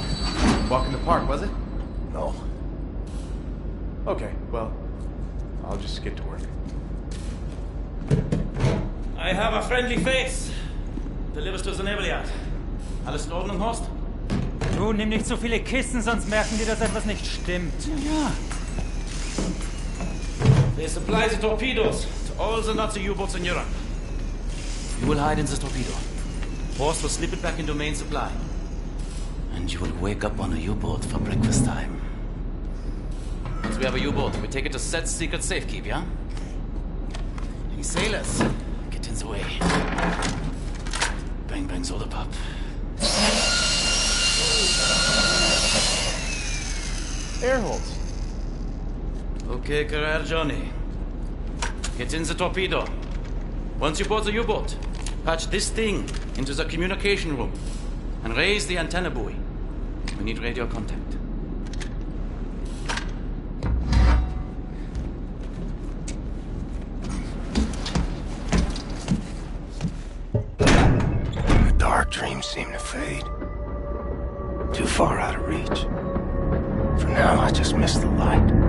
Walk in the park, was it? No. Okay, well, I'll just get to work. I have a friendly face. Delivers to the naval yard. Alles in Ordnung, Horst? Du, nimm nicht so viele Kisten, sonst merken die, dass etwas nicht stimmt. Ja. They supply the torpedoes to all the Nazi U-boats in Europe. You will hide in the torpedo. Horst will slip it back into main supply. And you will wake up on a U-boat for breakfast time. Once we have a U-boat, we take it to Set's secret safekeep, yeah? Any sailors, get in the way. Bang bang soda pop. Air holes. Okay, career Johnny. Get in the torpedo. Once you board the U-boat, patch this thing into the communication room and raise the antenna buoy. We need radio contact. The dark dreams seem to fade. Too far out of reach. For now, I just miss the light.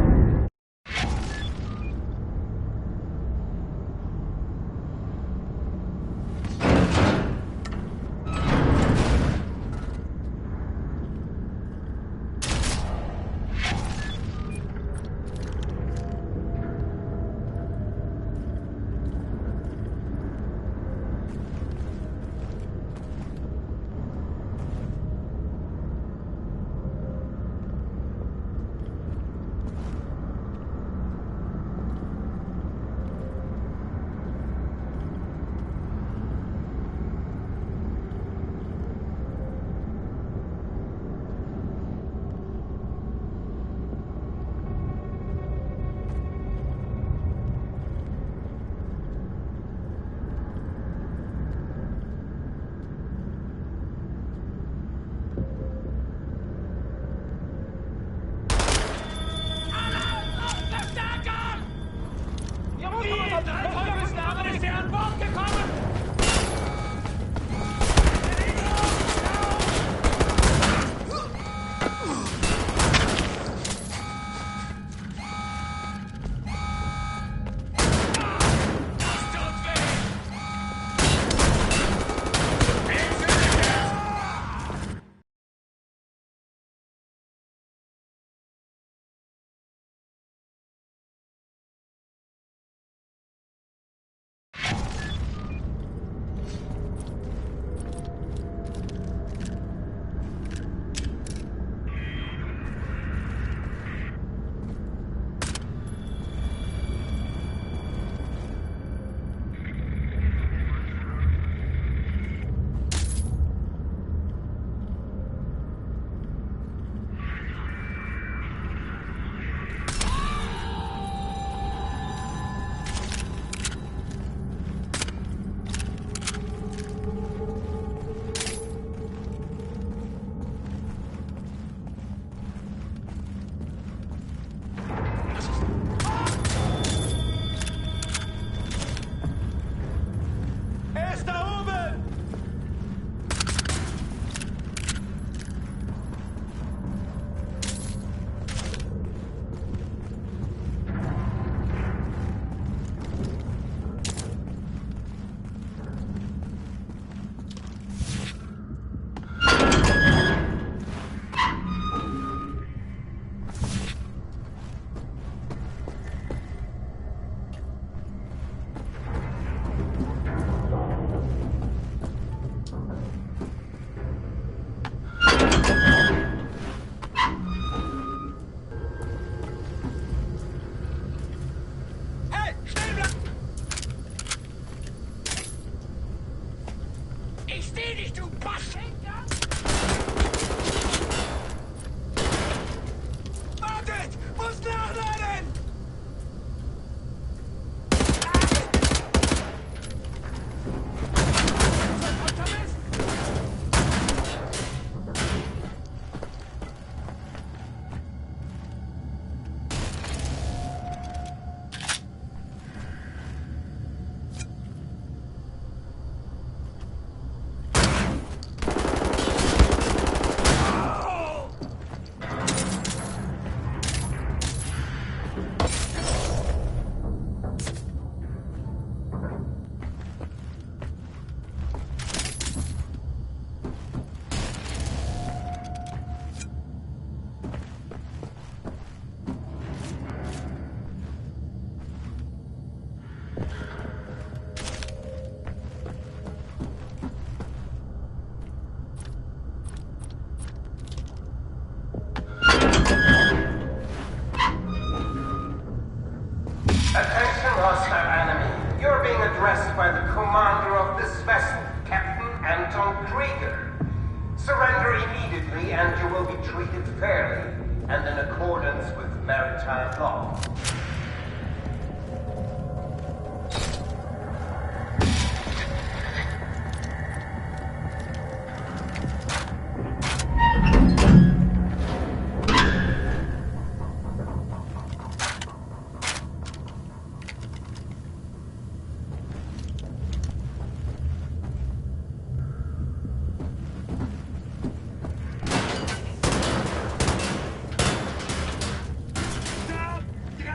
Surrender immediately and you will be treated fairly and in accordance with maritime law.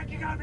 You got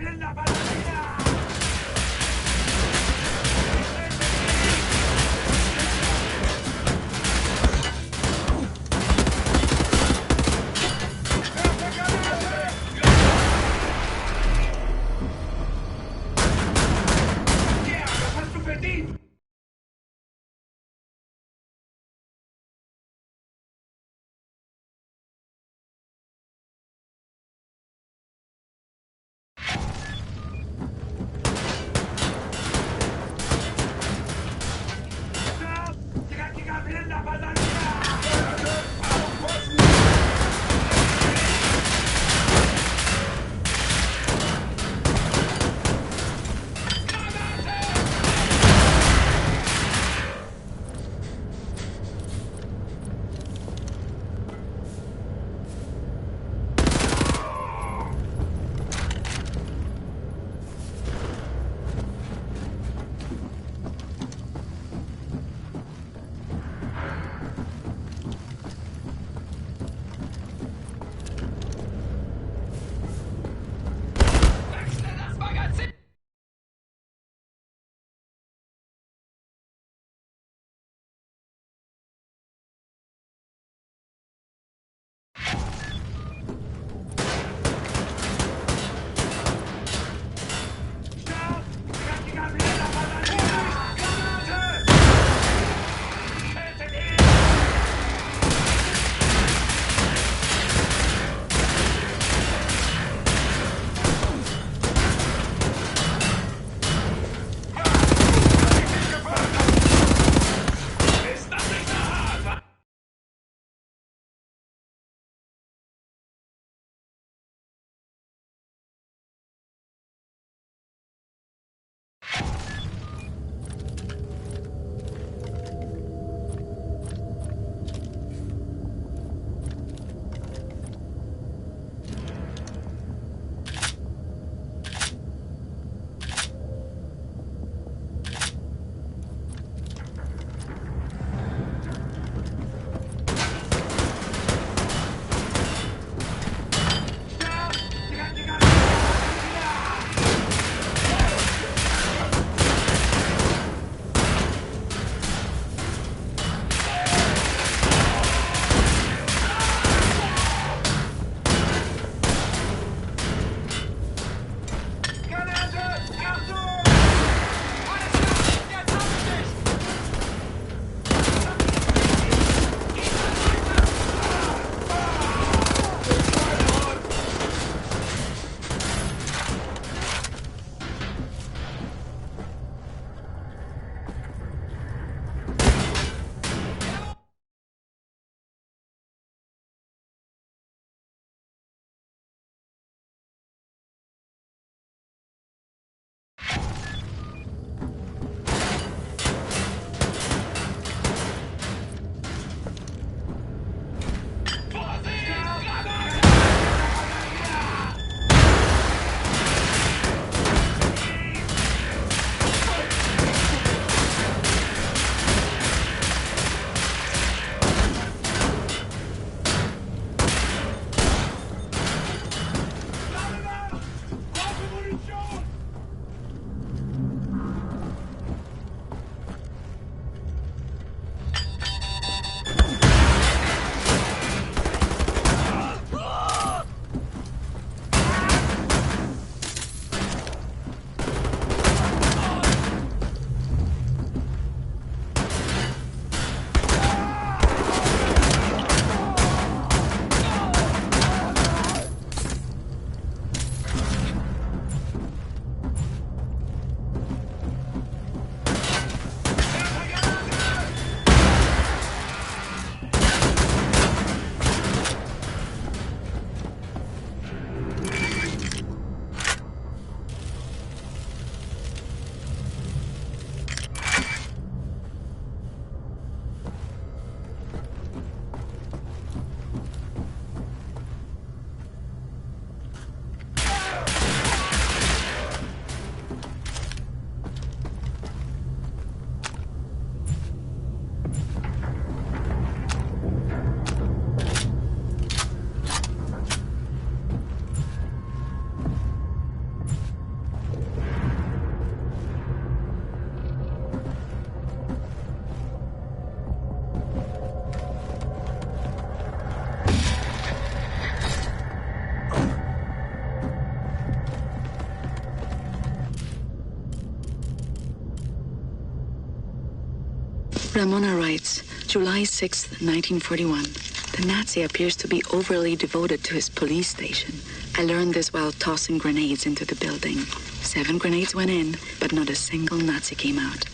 Ramona writes, July 6, 1941. The Nazi appears to be overly devoted to his police station. I learned this while tossing grenades into the building. 7 grenades went in, but not a single Nazi came out.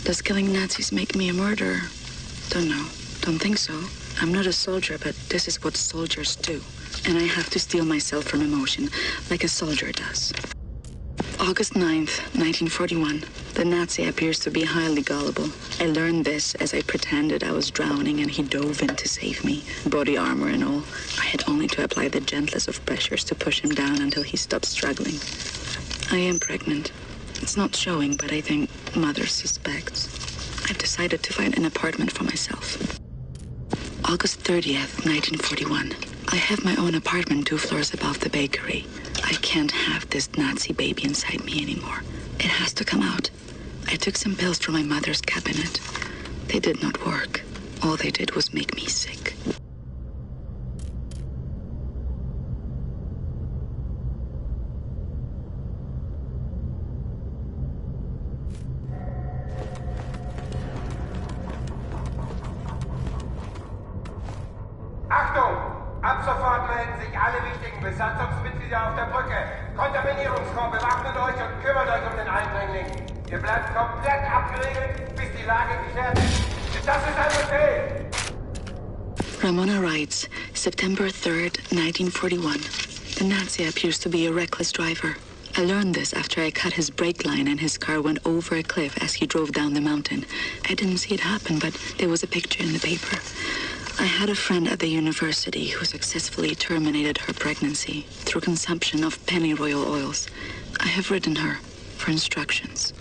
Does killing Nazis make me a murderer? Don't know. Don't think so. I'm not a soldier, but this is what soldiers do. And I have to steel myself from emotion, like a soldier does. August 9th, 1941. The Nazi appears to be highly gullible. I learned this as I pretended I was drowning and he dove in to save me, body armor and all. I had only to apply the gentlest of pressures to push him down until he stopped struggling. I am pregnant. It's not showing, but I think mother suspects. I've decided to find an apartment for myself. August 30th, 1941. I have my own apartment 2 floors above the bakery. I can't have this Nazi baby inside me anymore. It has to come out. I took some pills from my mother's cabinet. They did not work. All they did was make me sick. Achtung! Ab sofort melden sich alle wichtigen Besatzungsmitglieder auf der Brücke. Kontaminierungskorps, bewaffnet euch und kümmert euch um den Eindringling. Ihr bleibt komplett abgeriegelt, bis die Lage geklärt ist. Das ist ein Befehl! Ramona writes, September 3rd, 1941. The Nazi appears to be a reckless driver. I learned this after I cut his brake line and his car went over a cliff as he drove down the mountain. I didn't see it happen, but there was a picture in the paper. I had a friend at the university who successfully terminated her pregnancy through consumption of pennyroyal oils. I have written her for instructions.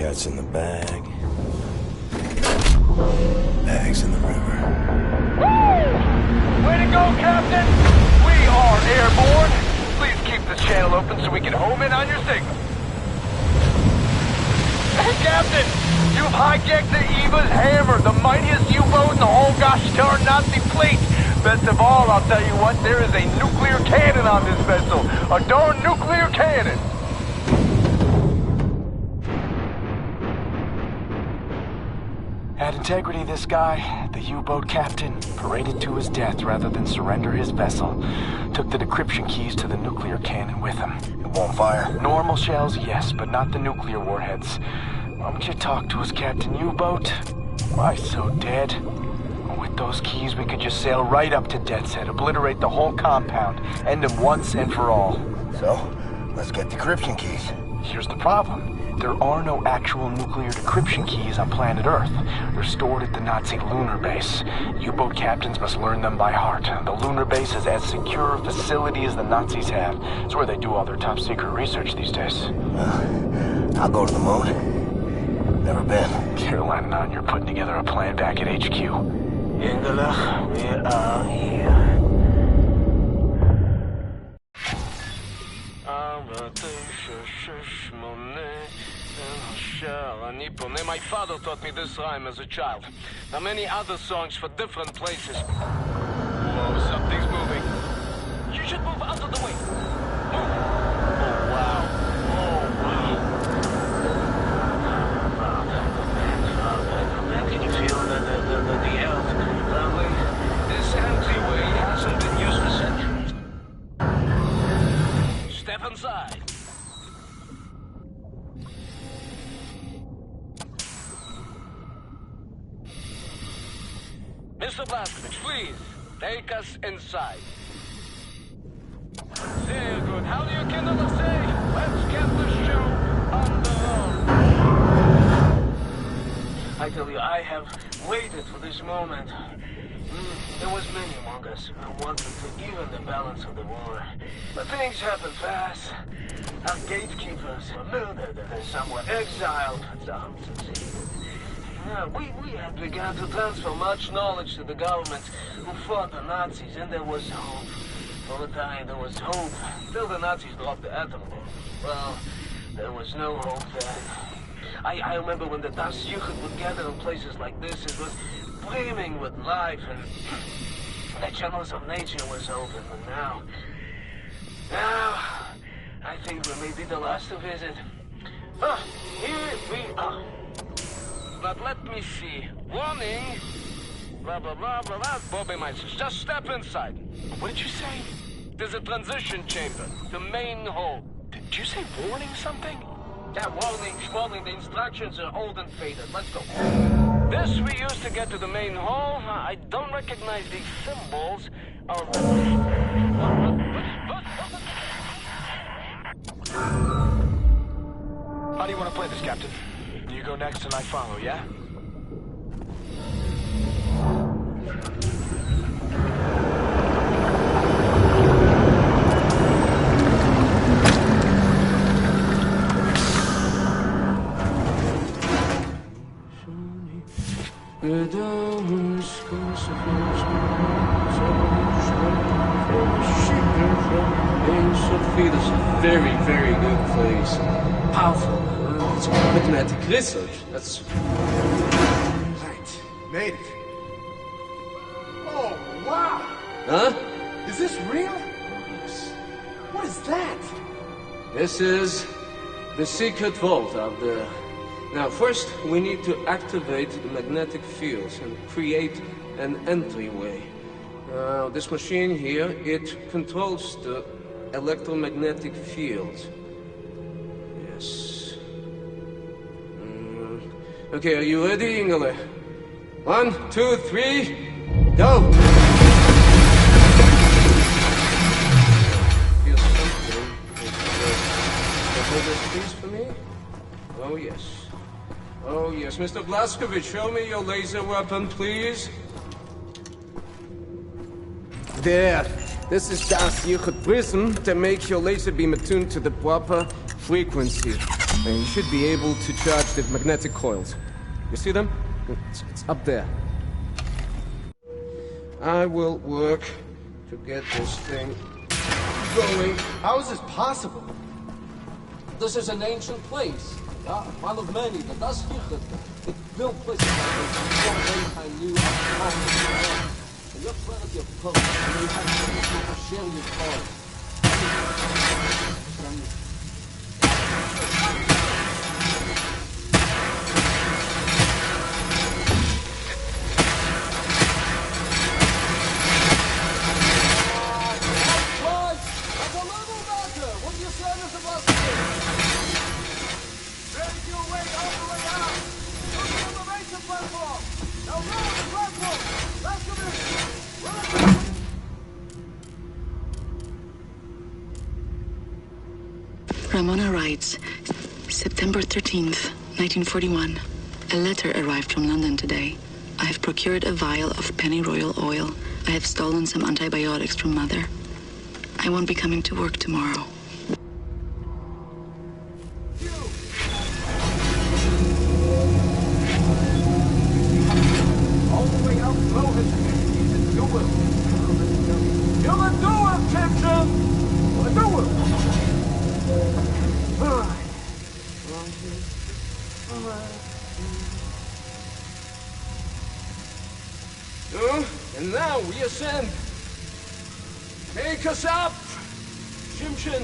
cat's in the bag. Bag's in the river. Way to go, Captain! We are airborne. Please keep this channel open so we can home in on your signal. Hey, Captain! You've hijacked the Eva's Hammer, the mightiest U-boat in the whole gosh darn Nazi fleet. Best of all, I'll tell you what, there is a nuclear cannon on this vessel. A darn nuclear cannon! Had integrity, this guy. The U-boat captain paraded to his death rather than surrender his vessel. Took the decryption keys to the nuclear cannon with him. It won't fire? Normal shells, yes, but not the nuclear warheads. Why don't you talk to us, Captain U-boat? Why so dead? With those keys, we could just sail right up to Death's Head, obliterate the whole compound, end him once and for all. So, let's get decryption keys. Here's the problem. There are no actual nuclear decryption keys on planet Earth. They're stored at the Nazi lunar base. U-boat captains must learn them by heart. The lunar base is as secure a facility as the Nazis have. It's where they do all their top secret research these days. I'll go to the moon. Never been. Carolina and you're putting together a plan back at HQ. Engelach, we are here. My father taught me this rhyme as a child. Now many other songs for different places. Whoa, something's moving. You should move out of the way. Move. Oh, wow. Oh, wow. Can you feel the earth? This entryway hasn't been used for centuries. Step inside. Mr. Blazkowicz, please, take us inside. Very good. How do you kindle the say? Let's get the show on the road. I tell you, I have waited for this moment. There was many among us who wanted to even the balance of the war. But things happen fast. Our gatekeepers were murdered and some were exiled. Some succeeded. We had begun to transfer much knowledge to the governments who fought the Nazis, and there was hope. For a time, there was hope, till the Nazis dropped the atom bomb. Well, there was no hope then. I remember when the Das Juchert would gather in places like this, it was brimming with life, and the channels of nature was open, but now, I think we may be the last to visit. Here we are. But let me see. Warning! Blah, blah, blah, blah, blah. Bobby Meisters, just step inside. What did you say? There's a transition chamber. The main hall. Did you say warning something? Yeah, warning. The instructions are old and faded. Let's go. This we use to get to the main hall. I don't recognize these symbols of... How do you want to play this, Captain? You go next and I follow, yeah? This is a very, very good place. Powerful. It's magnetic research. That's... Right. Made it. Oh, wow! Huh? Is this real? Yes. What is that? This is the secret vault out there. Now, first, we need to activate the magnetic fields and create an entryway. Now, this machine here, it controls the electromagnetic field. Yes. Okay, are you ready, Ingele? 1, 2, 3, go! Here's something. Hold this piece for me? Oh, yes. Oh, yes. Mr. Blazkowicz, show me your laser weapon, please. There. This is Das Juchert prism to make your laser beam attuned to the proper frequency. And you should be able to charge the magnetic coils. You see them? It's up there. I will work to get this thing going. How is this possible? This is an ancient place. One of many, but das gibt it. It built places like this before mankind knew how to work. And you're proud of your pulse, and you have to share your cause. Ramona writes, September 13th, 1941. A letter arrived from London today. I have procured a vial of pennyroyal oil. I have stolen some antibiotics from Mother. I won't be coming to work tomorrow. All the way out low has been do it. You'll do it, Captain! Do it! And now we ascend. Take us up, Shimshin.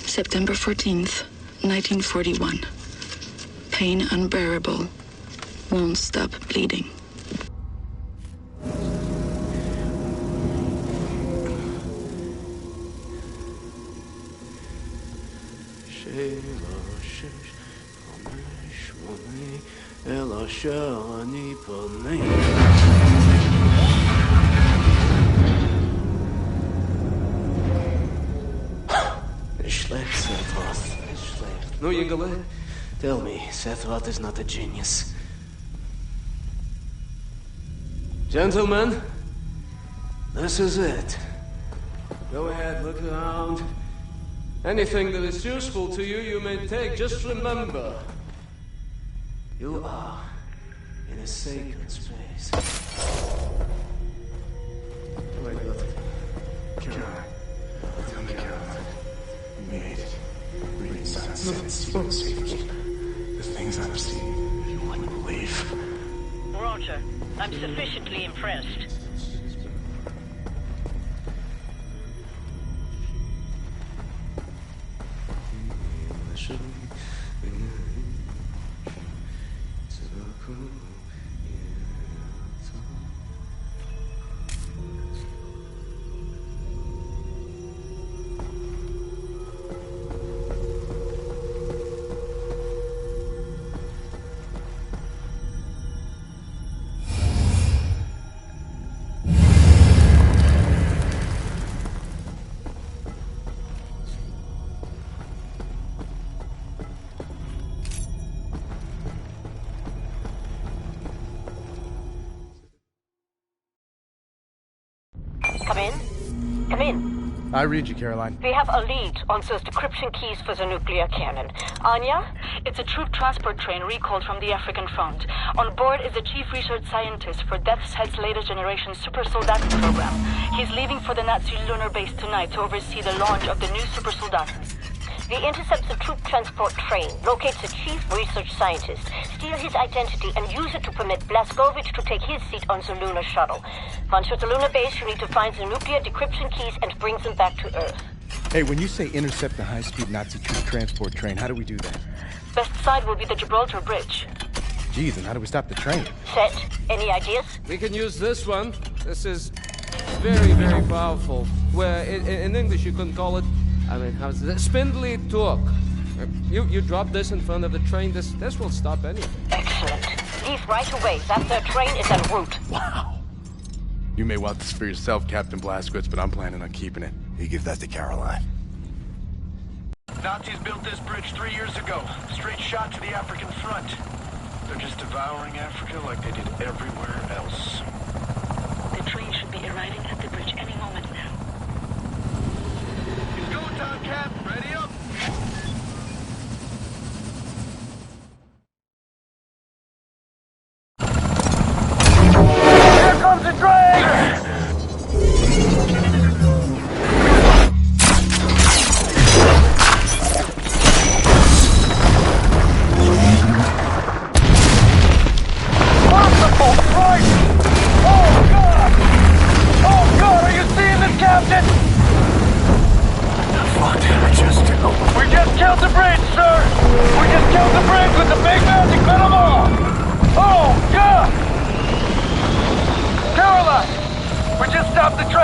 September 14th, 1941. Pain unbearable. Won't stop bleeding. Schlecht, Sethroth. Schlecht. No, Yingale, tell me, Sethroth is not a genius. Gentlemen, this is it. Go ahead, look around. Anything that is useful to you, you may take. Just remember, you are in a sacred space. Wait, Caroline. Tell me, Caroline. You made it. Read inside so safely. The things I've seen, you wouldn't believe. Roger. I'm sufficiently impressed. Come in. Come in. I read you, Caroline. We have a lead on those decryption keys for the nuclear cannon. Anya? It's a troop transport train recalled from the African front. On board is the chief research scientist for Death's Head's latest generation super soldaten program. He's leaving for the Nazi lunar base tonight to oversee the launch of the new super soldaten. We intercept the troop transport train, locate the chief research scientist, steal his identity, and use it to permit Blazkowicz to take his seat on the lunar shuttle. Once you're at the lunar base, you need to find the nuclear decryption keys and bring them back to Earth. Hey, when you say intercept the high-speed Nazi troop transport train, how do we do that? Best side will be the Gibraltar Bridge. Geez, and how do we stop the train? Set. Any ideas? We can use this one. This is very, very powerful. Where in English you couldn't call it, I mean, how's that? Spindly torque. You drop this in front of the train, this will stop anything. Excellent. Leave right away. That third train is en route. Wow. You may want this for yourself, Captain Blazkowicz, but I'm planning on keeping it. You give that to Caroline. Nazis built this bridge 3 years ago. Straight shot to the African front. They're just devouring Africa like they did everywhere else.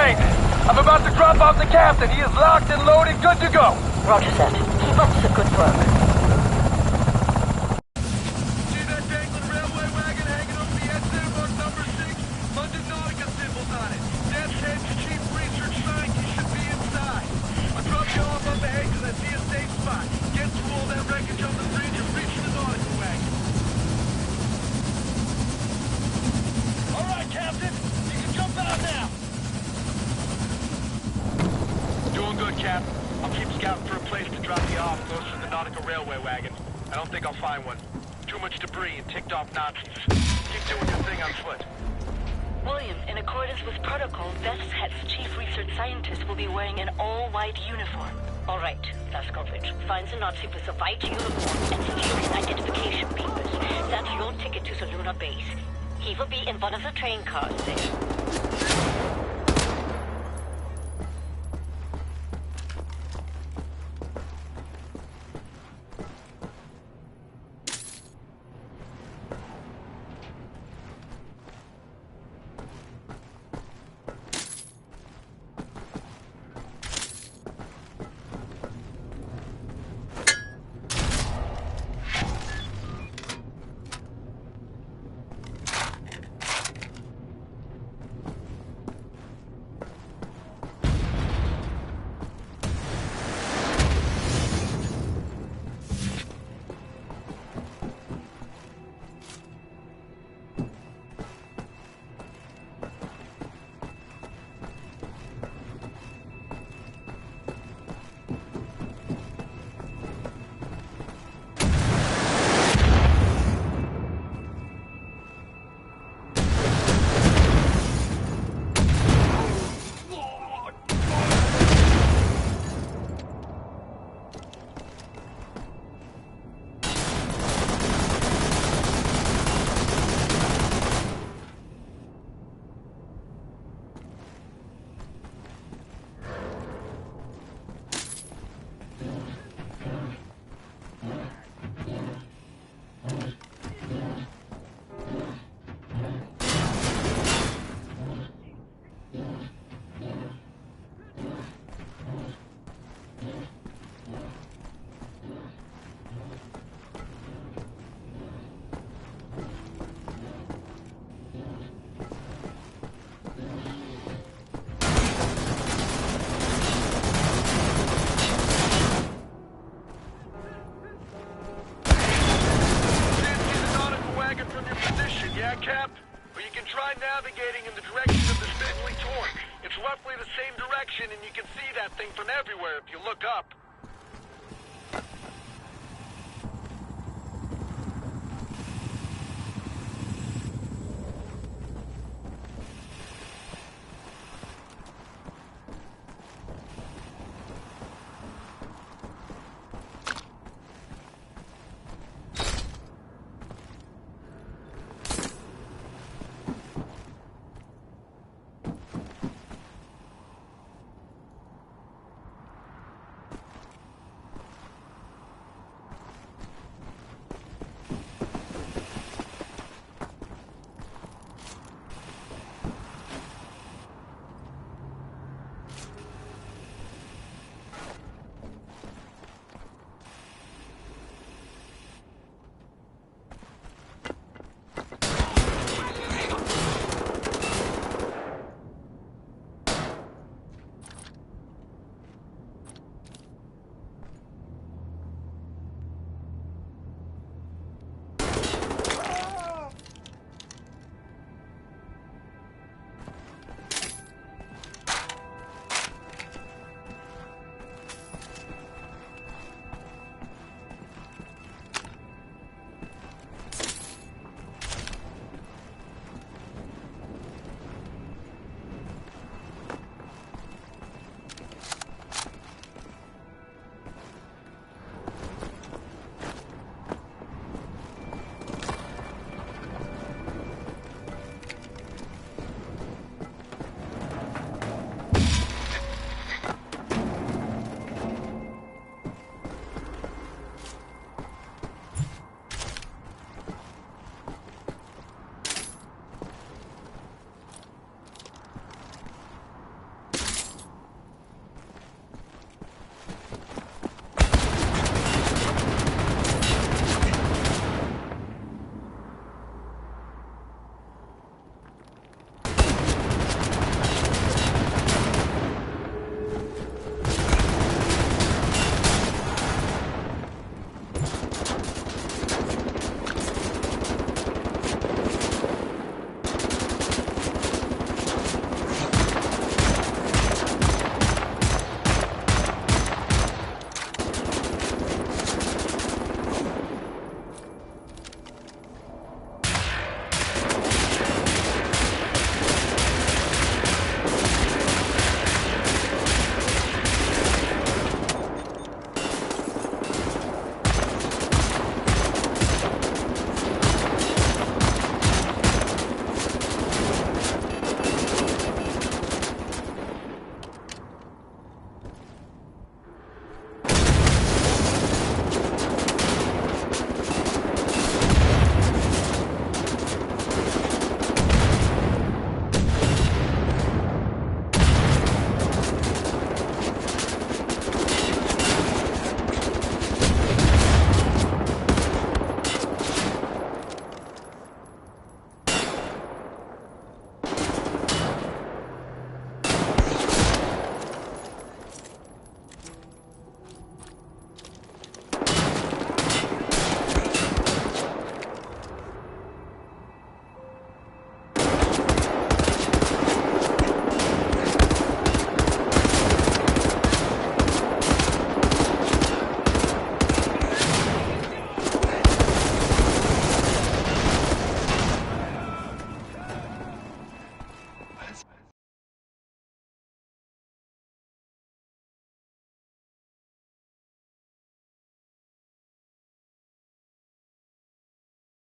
Great. I'm about to drop off the captain. He is locked and loaded, good to go. Roger that. Keep up the good work. See that dangling railway wagon hanging over the exit above number 6? London Nautica symbols on it. Death's Head's chief research scientist should be inside. I'll drop you off on the exit at the estate spot. Get through all that wreckage on the bridge and reach the Nautica wagon. All right, Captain. You can jump out now. Doing good, Cap. I'll keep scouting for a place to drop you off close to the Nautica railway wagon. I don't think I'll find one. Too much debris and ticked off Nazis. Keep doing your thing on foot. William, in accordance with protocol, Death's Head's chief research scientist will be wearing an all-white uniform. All right, Blazkowicz. Finds a Nazi with a white uniform and steals his identification papers. That's your ticket to the lunar base. He will be in one of the train cars there. Cap? Or you can try navigating in the direction of the spindly torque. It's roughly the same direction, and you can see that thing from everywhere if you look up.